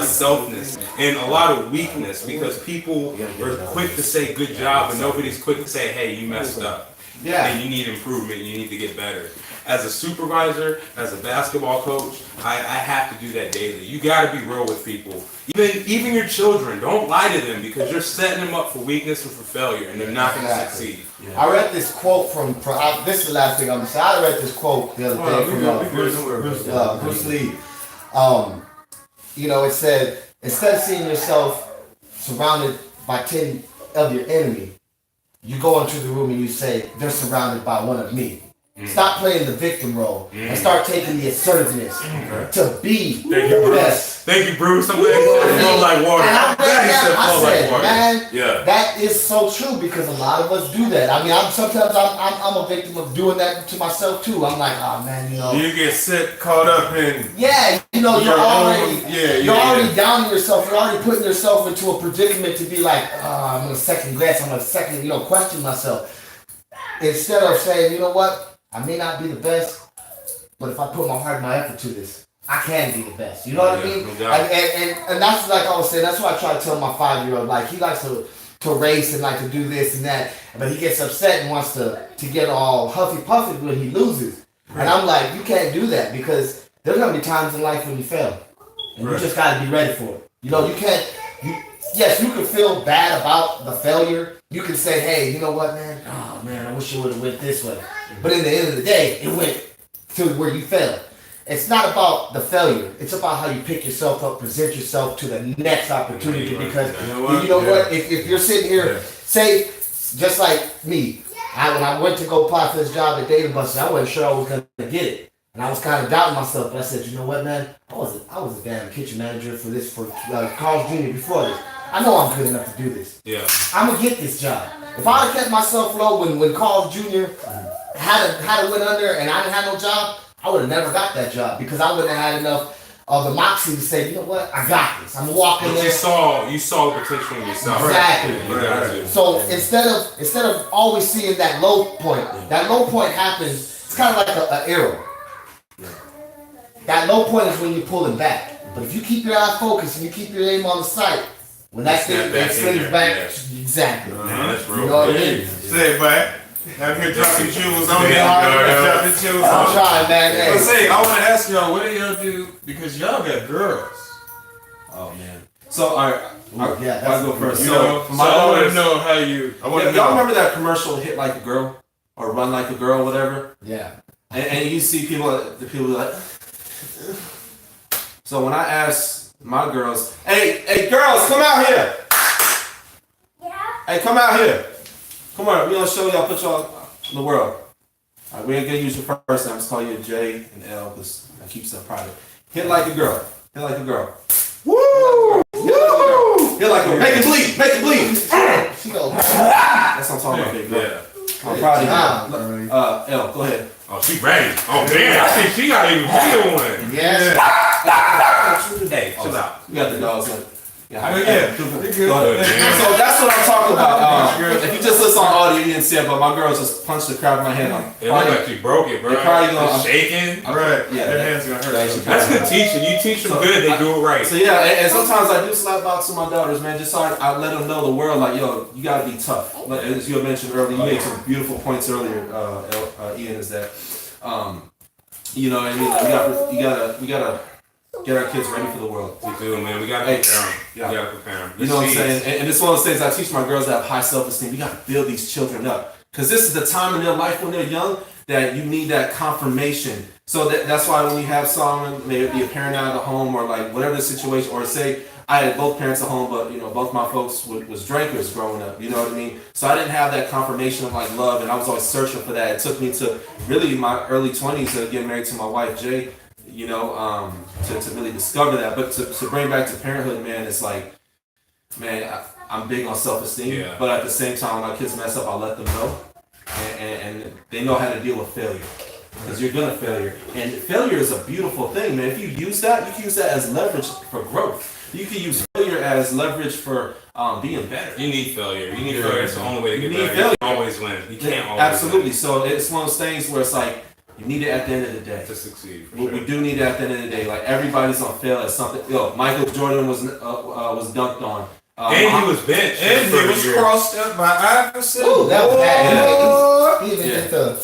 selfness and a lot of weakness because people are quick to say good job, but nobody's quick to say, hey, you messed up. Yeah. And you need improvement. You need to get better. As a supervisor, as a basketball coach, I have to do that daily. You got to be real with people. Even your children, don't lie to them because you're setting them up for weakness and for failure, and they're not going to succeed. Yeah. I read this quote from this is the last thing I'm gonna say. I read this quote the other day from Bruce Lee. You know, it said, instead of seeing yourself surrounded by 10 of your enemy, you go into the room and you say, they're surrounded by one of me. Stop playing the victim role and start taking the assertiveness to be the best. Thank you, Bruce. I'm glad you said flow like water. And I read that, I said, man, yeah. that is so true because a lot of us do that. I mean, sometimes I'm a victim of doing that to myself too. I'm like, oh man, you know. You get caught up in. Yeah, you know, you're already downing yourself. You're already putting yourself into a predicament to be like, I'm gonna second guess. I'm gonna question myself. Instead of saying, you know what, I may not be the best, but if I put my heart and my effort to this, I can be the best. You know what I mean? No And that's like I was saying. That's what I try to tell my 5-year-old. Like he likes to race and like to do this and that, but he gets upset and wants to get all huffy puffy when he loses. Right. And I'm like, you can't do that because there's gonna be times in life when you fail, and you just gotta be ready for it. You know, you can't. Yes, you can feel bad about the failure. You can say, hey, you know what, man? Oh man, I wish it would have went this way. But in the end of the day, it went to where you failed. It's not about the failure. It's about how you pick yourself up, present yourself to the next opportunity. Because you know what? If you're sitting here, say, just like me, when I went to go apply for this job at Data Buses, I wasn't sure I was going to get it. And I was kind of doubting myself. But I said, you know what, man? I was a damn kitchen manager for Carl's Jr. before this. I know I'm good enough to do this. Yeah. I'm going to get this job. If I had kept myself low when Carl's Jr. had went under and I didn't have no job, I would have never got that job because I wouldn't have had enough of the moxie to say, you know what, I got this. I'm walking there. You saw potential in yourself. Exactly. Right. So instead of always seeing that low point happens. It's kind of like an arrow. That low point is when you're pulling back. But if you keep your eye focused and you keep your aim on the sight, when that thing slings back, exactly. That's real. You know what I mean? Say it, man. Out here dropping jewels on I'm trying, man. Hey. But say, I want to ask y'all, what do y'all do? Because y'all got girls. Oh man. So all right, I'll go first. You know, for my I want daughters, to know how you. I want to know. Y'all remember that commercial, "Hit Like a Girl" or "Run Like a Girl," whatever? Yeah. And you see people like. So when I ask my girls, hey girls, come out here. Yeah. Hey, come out here. Come on, we're gonna show y'all, put y'all in the world. All right, we ain't gonna use your first name. Let's call you J and L because I keep stuff private. Hit like a girl. Hit like a girl. Woo! Woo! Hit like a girl. Make it bleed. Make it bleed. That's what I'm talking about, big girl. Yeah. I'm proud of you. L, go ahead. Oh, she ready. Oh, man. I think she got even feel one. Yes. Hey, chill out. We got the dogs in. Yeah. Go ahead. So that's what I'm talking about. If you just listen on audio, you didn't see it, but my girls just punched the crap in my hand. It looked like she broke it, bro. They're probably gonna shaking. Right. Yeah. Their hands gonna hurt. That's good teaching. You teach them good, they do it right. So yeah, and sometimes I do slap box with my daughters, man. Just so I let them know the world, like, yo, you gotta be tough. Like, as you had mentioned earlier, you made some beautiful points earlier, Ian, is that, you know what I mean? Like, we gotta get our kids ready for the world. We do, man. We gotta prepare them. Yeah. We gotta prepare them. You know what I'm saying? And it's one of those things I teach my girls that have high self-esteem. You gotta build these children up. Because this is the time in their life when they're young that you need that confirmation. So that's why when you have someone, maybe it be a parent out of the home or like whatever the situation, or say I had both parents at home, but you know, both my folks was drinkers growing up, you know what I mean? So I didn't have that confirmation of like love, and I was always searching for that. It took me to really my early 20s to get married to my wife, Jay, you know, to really discover that. But to bring back to parenthood, man, it's like, man, I'm big on self-esteem, but at the same time, when my kids mess up, I let them know. And they know how to deal with failure. Because you're gonna failure. And failure is a beautiful thing, man. If you use that, you can use that as leverage for growth. You can use failure as leverage for being better. You need failure. You need failure. It's the only way to get better. Failure. You can't always win. You can't always Absolutely. win. So it's one of those things where it's like you need it at the end of the day to succeed. We do need it at the end of the day. Like everybody's gonna fail at something. Yo, Michael Jordan was dunked on. And he was benched. And he was crossed up by Iverson. Ooh, that was bad. He even did the.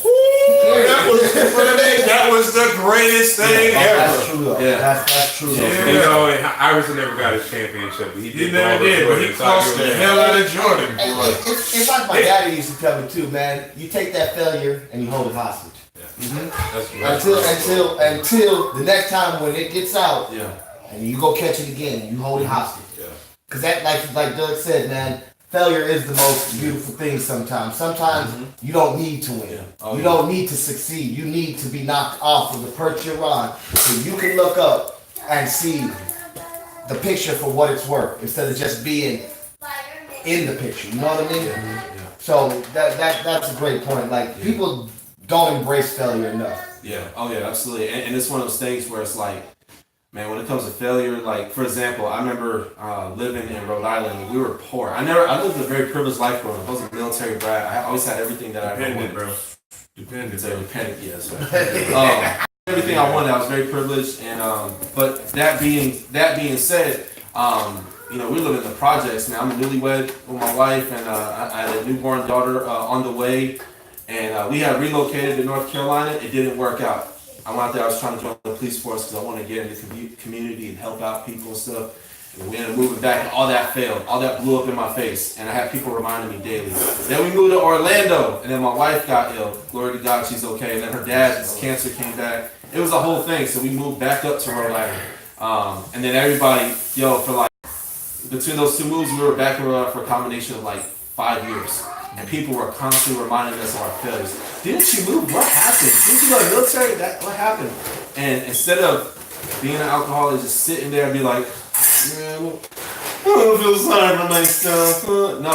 That was the greatest thing ever. That's true though. Yeah. That's true though. You know, and Iverson never got his championship. He never did, but he crossed the hell out of Jordan. It's like my daddy used to tell me too, man. You take that failure and you hold it hostage. Until the next time when it gets out, and you go catch it again, you hold it hostage. Cause that, like Doug said, man, failure is the most beautiful thing. Sometimes you don't need to win. You don't need to succeed. You need to be knocked off of the perch you're on, so you can look up and see the picture for what it's worth instead of just being in the picture. You know what I mean? So that's a great point. Like people don't embrace failure enough. Yeah. Oh yeah, absolutely. And it's one of those things where it's like, man, when it comes to failure, like for example, I remember living in Rhode Island. We were poor. I lived a very privileged life growing up. I was a military brat. I always had everything that I wanted. Dependent, yes. Everything I wanted, I was very privileged. And but that being said, we live in the projects. Man, I'm newlywed with my wife, and I had a newborn daughter on the way. And we had relocated to North Carolina. It didn't work out. I went out there, I was trying to join the police force because I wanted to get into the community and help out people and stuff. And we ended up moving back, and all that failed. All that blew up in my face. And I had people reminding me daily. Then we moved to Orlando, and then my wife got ill. Glory to God, she's okay. And then her dad's cancer came back. It was a whole thing, so we moved back up to Rhode Island. And then everybody, for like, between those two moves, we were back in Rhode Island for a combination of like 5 years. And people were constantly reminding us of our failures. Didn't you move? What happened? Didn't you go to the military? What happened? And instead of being an alcoholic, just sitting there and be like, man, I don't feel sorry for myself. No.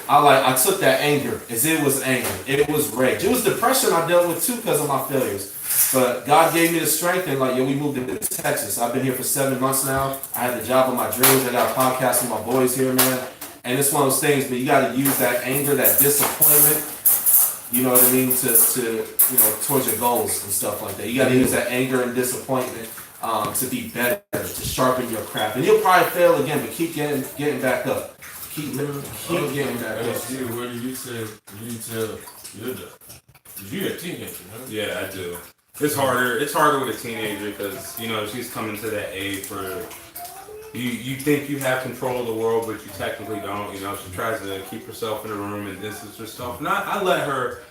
I took that anger as it was anger. It was rage. It was depression I dealt with too because of my failures. But God gave me the strength and we moved to Texas. I've been here for 7 months now. I had the job of my dreams. I got a podcast with my boys here, man. And it's one of those things, but you got to use that anger, that disappointment, you know what I mean, to towards your goals and stuff like that. You got to use that anger and disappointment to be better, to sharpen your craft. And you'll probably fail again, but keep getting back up. Keep getting back up. What did you say? You're a teenager, huh? Yeah, I do. It's harder. It's harder with a teenager because she's coming to that age where. You think you have control of the world, but you technically don't. She tries to keep herself in a room and distance herself. And I let her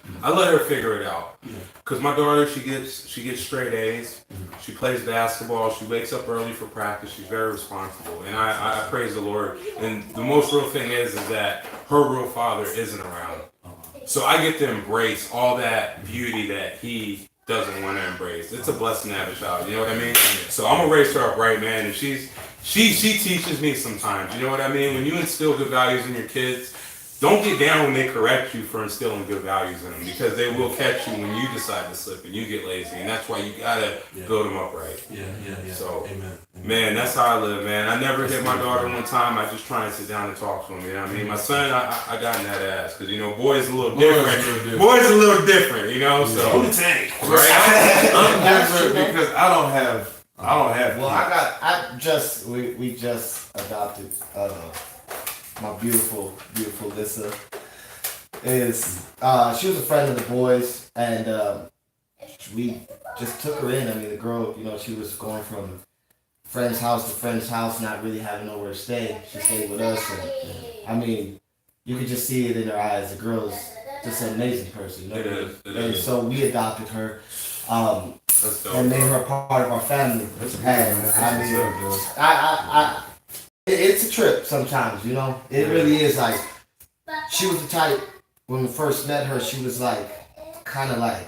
figure it out. Cause my daughter, she gets straight A's. She plays basketball. She wakes up early for practice. She's very responsible, and I praise the Lord. And the most real thing is that her real father isn't around, so I get to embrace all that beauty that he doesn't want to embrace. It's a blessing to have a child. You know what I mean? So I'm gonna raise her up right, man, and she teaches me sometimes, you know what I mean? When you instill good values in your kids, don't get down when they correct you for instilling good values in them because they will catch you when you decide to slip and you get lazy. And that's why you gotta build them up right. Yeah. So, Amen. Man, that's how I live, man. I never hit my daughter one time. I just try and sit down and talk to him, you know what I mean? My son, I got in that ass because, boys a little different. Boys a little different, so. Who the tank? Right? I'm different because I don't have. Well, we just adopted my beautiful Lissa. She was a friend of the boys, and we just took her in. I mean, the girl, she was going from friend's house to friend's house, not really having nowhere to stay. She stayed with us, and I mean, you could just see it in her eyes. The girl is just an amazing person. It is. So we adopted her. And made her a part of our family. And I mean, it's a trip sometimes, It really is like, she was the type, when we first met her, she was kind of I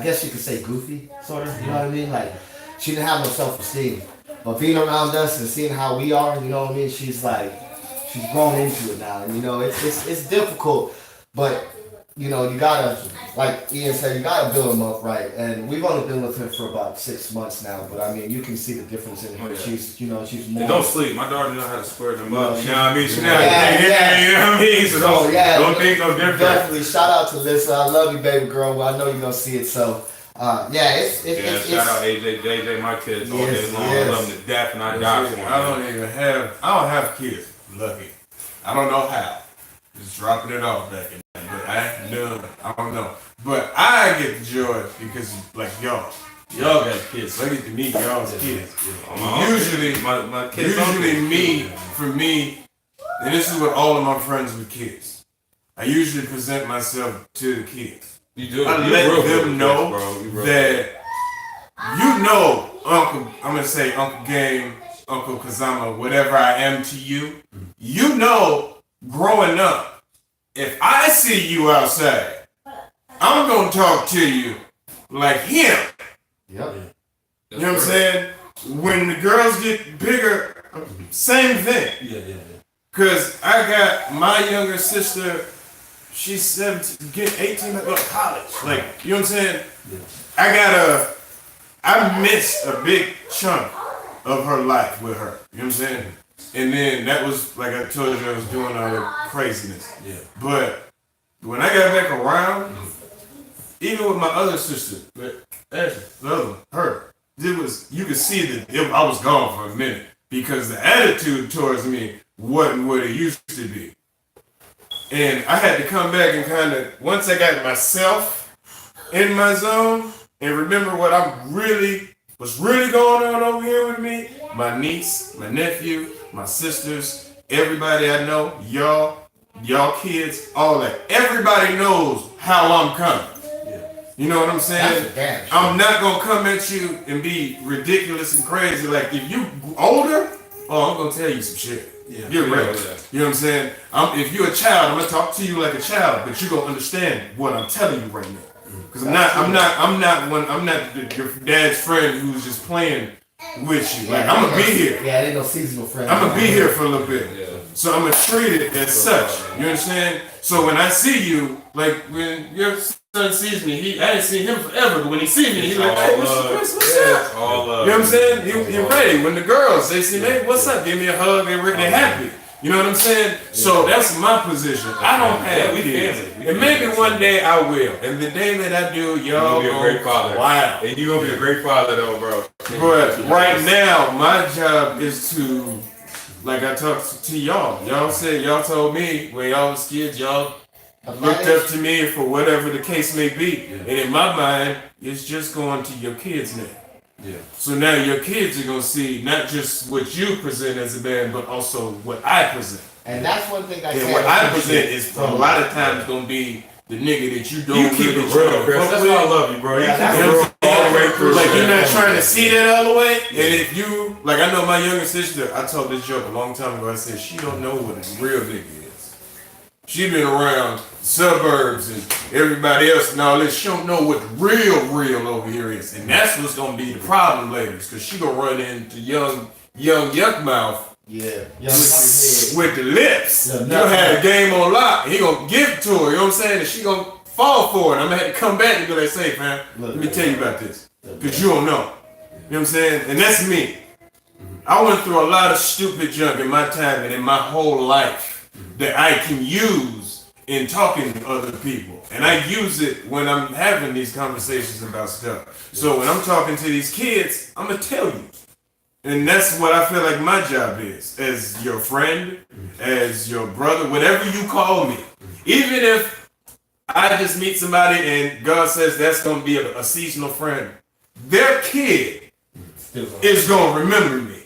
guess you could say goofy, sort of, you know what I mean? Like, she didn't have no self-esteem. But being around us and seeing how we are, you know what I mean? She's grown into it now. And, it's difficult, but you know, you gotta, like Ian said, you gotta build them up right. And we've only been with her for about 6 months now, but I mean, you can see the difference in her. Oh, yeah. She's, you know, she's more. And don't sleep. My daughter knows how to square them up. Yeah, You know what I mean? She yeah, know how to yeah. you know what I mean? So don't think no different. Definitely. Shout out to Lisa. I love you, baby girl. Well, I know you're gonna see it. So, it's Shout out AJ, JJ, my kids all Yes, day long. yes. I love them to death, and I die for them. I don't have kids. Lucky. I don't know how. Just dropping it off back in there. But I don't know. But I get the joy because like y'all got kids. So I get to meet y'all's kids. Usually my kids for me, and this is with all of my friends with kids. I usually present myself to the kids. You do. I You let real them good, know bro. that you know, Uncle. I'm gonna say Uncle Game, Uncle Kazama, whatever I am to you. You know, growing up, if I see you outside, I'm gonna talk to you like him. Yep. You know what I'm saying? When the girls get bigger, same thing. Yeah. Cause I got my younger sister, she's 17, get 18, go to college. Like, you know what I'm saying? Yeah. I missed a big chunk of her life with her. You know what I'm saying? And then that was, like I told you, I was doing all the craziness. Yeah. But when I got back around, even with my other sister, Ashley, the other one, her, you could see that I was gone for a minute because the attitude towards me wasn't what it used to be. And I had to come back and kind of, once I got myself in my zone and remember what what's really going on over here with me, my niece, my nephew, my sisters, everybody I know, y'all kids, all that. Everybody knows how I'm coming. You know what I'm saying? That's I'm not gonna come at you and be ridiculous and crazy. Like if you older, I'm gonna tell you some shit. Yeah. You're right. Yeah. You know what I'm saying? If you're a child, I'm gonna talk to you like a child, but you're gonna understand what I'm telling you right now. Because I'm not your dad's friend who's just playing with you. Like I'm gonna be here. Yeah, it ain't no seasonal friend. I'm gonna be here for a little bit. Yeah. So I'm gonna treat it as such. You understand? So when I see you, like when your son sees me, I ain't seen him forever, but when he sees me, he's like, hey, what's up? All love. You know what I'm saying? You're ready. When the girls, they see me, hey, what's up? Give me a hug, they're happy. You know what I'm saying? So that's my position. I don't have kids. And maybe one day I will. And the day that I do, y'all be a great father. Wow. And you're going to be a great father, though, bro. But right now, my job is to, like I talked to y'all. Y'all told me when y'all was kids, y'all looked up to me for whatever the case may be. And in my mind, it's just going to your kids now. Yeah. So now your kids are gonna see not just what you present as a man, but also what I present. And that's one thing I And can't what I present appreciate is a lot of times gonna be the nigga that you don't You keep it real, Chris. That's why I love you, bro. You keep it real all the way through. Like you're not trying to see that all the way. And if you, like I know my younger sister, I told this joke a long time ago. I said she don't know what a real nigga is. She been around suburbs and everybody else and all this. She don't know what real over here is. And that's what's gonna be the problem later. Cause she gonna run into young yuck mouth. Yeah. With the lips. Yeah, You gonna have a game on lock. And he gonna give it to her, you know what I'm saying? And she gonna fall for it. I'm gonna have to come back and be like, say, fam, let me tell you about this. Cause you don't know. You know what I'm saying? And that's me. I went through a lot of stupid junk in my time and in my whole life that I can use in talking to other people. And I use it when I'm having these conversations about stuff. So when I'm talking to these kids, I'm gonna tell you. And that's what I feel like my job is. As your friend, as your brother, whatever you call me. Even if I just meet somebody and God says that's gonna be a seasonal friend, their kid is gonna remember me.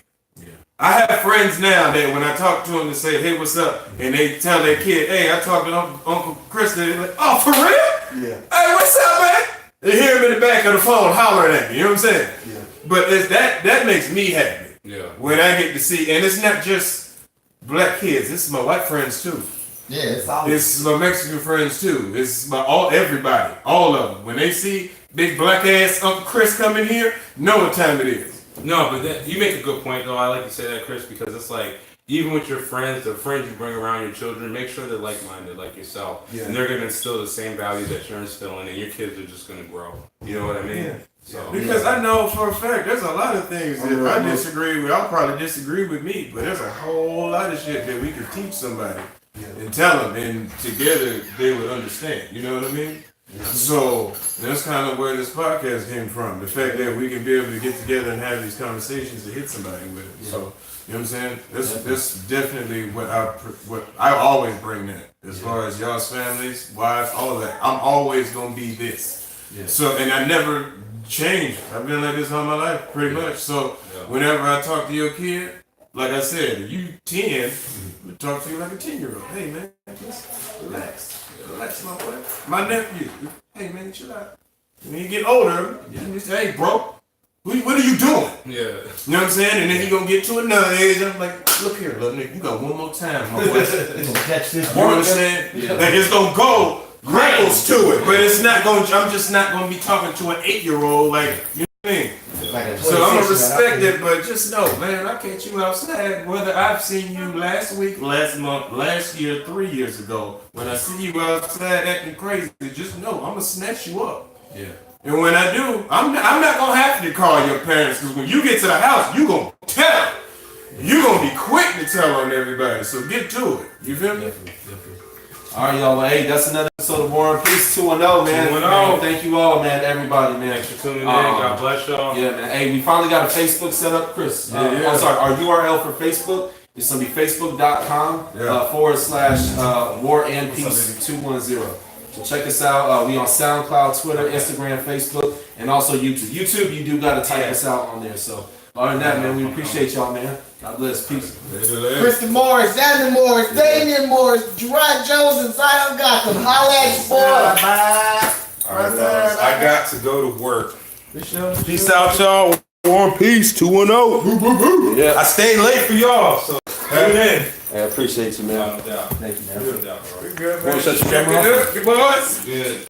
I have friends now that when I talk to them and say, hey, what's up? And they tell their kid, hey, I talked to Uncle Chris. And they're like, oh, for real? Yeah. Hey, what's up, man? They hear him in the back of the phone hollering at me. You know what I'm saying? Yeah. But that makes me happy. Yeah. When I get to see, and it's not just black kids. It's my white friends, too. Yeah, it's all. It's my Mexican friends, too. It's my everybody. All of them. When they see big black-ass Uncle Chris come in here, know what time it is. No, but you make a good point, though. I like to say that, Chris, because it's like even with your friends, the friends you bring around your children, make sure they're like-minded like yourself. Yeah. And they're going to instill the same values that you're instilling, and your kids are just going to grow. You know what I mean? Yeah. So, Because I know for a fact there's a lot of things that I disagree with. I'll probably disagree with me, but there's a whole lot of shit that we could teach somebody and tell them, and together they would understand. You know what I mean? So that's kind of where this podcast came from. The fact that we can be able to get together and have these conversations to hit somebody with it. So, you know what I'm saying? That's definitely what I always bring that. As far as y'all's families, wives, all of that. I'm always going to be this. Yeah. So, and I never changed. I've been like this all my life, pretty much. So, whenever I talk to your kid, like I said, if you 10, we talk to you like a 10-year-old. Hey, man, just relax. Relax, my boy. My nephew. Hey, man, chill out. When you get older, you say, hey, bro, what are you doing? yeah. You know what I'm saying? And then he gonna get to another age. I'm like, look here, little nigga, you got one more time, my boy. You gonna catch this You know what I'm saying? Like it's gonna go grapples to it, but it's not gonna. I'm just not gonna be talking to an 8-year-old like you know what I mean. Like So I'm gonna respect it, but just know, man, I catch you outside. Whether I've seen you last week, last month, last year, 3 years ago, when I see you outside acting crazy, just know I'm gonna snatch you up. Yeah. And when I do, I'm not gonna have to call your parents, because when you get to the house, you gonna tell. You gonna be quick to tell on everybody. So get to it. You feel me? All right, y'all. Well, hey, that's another episode of Warandpeace 210, man. 210. Man, thank you all, man. Everybody, man. Thanks for tuning in. God bless y'all. Yeah, man. Hey, we finally got a Facebook set up, Chris. I'm sorry. Our URL for Facebook is going to be facebook.com /Warandpeace210. So check us out. We on SoundCloud, Twitter, Instagram, Facebook, and also YouTube. YouTube, you do got to type us out on there. So other than that, man, we appreciate y'all, man. God bless. Peace. Kristen Morris, Xander Morris, Damian Morris, Gerard Jones, and Zion Gotham. Holla at your boy. All right, fellas. I got to go to work. Peace out, y'all. Warandpeace 210. Yeah. I stayed late for y'all, so tune in. I appreciate you, man. No doubt. Thank you, man. No doubt, bro. Good, Wanna man. shut your Check camera it up, you boys. Good.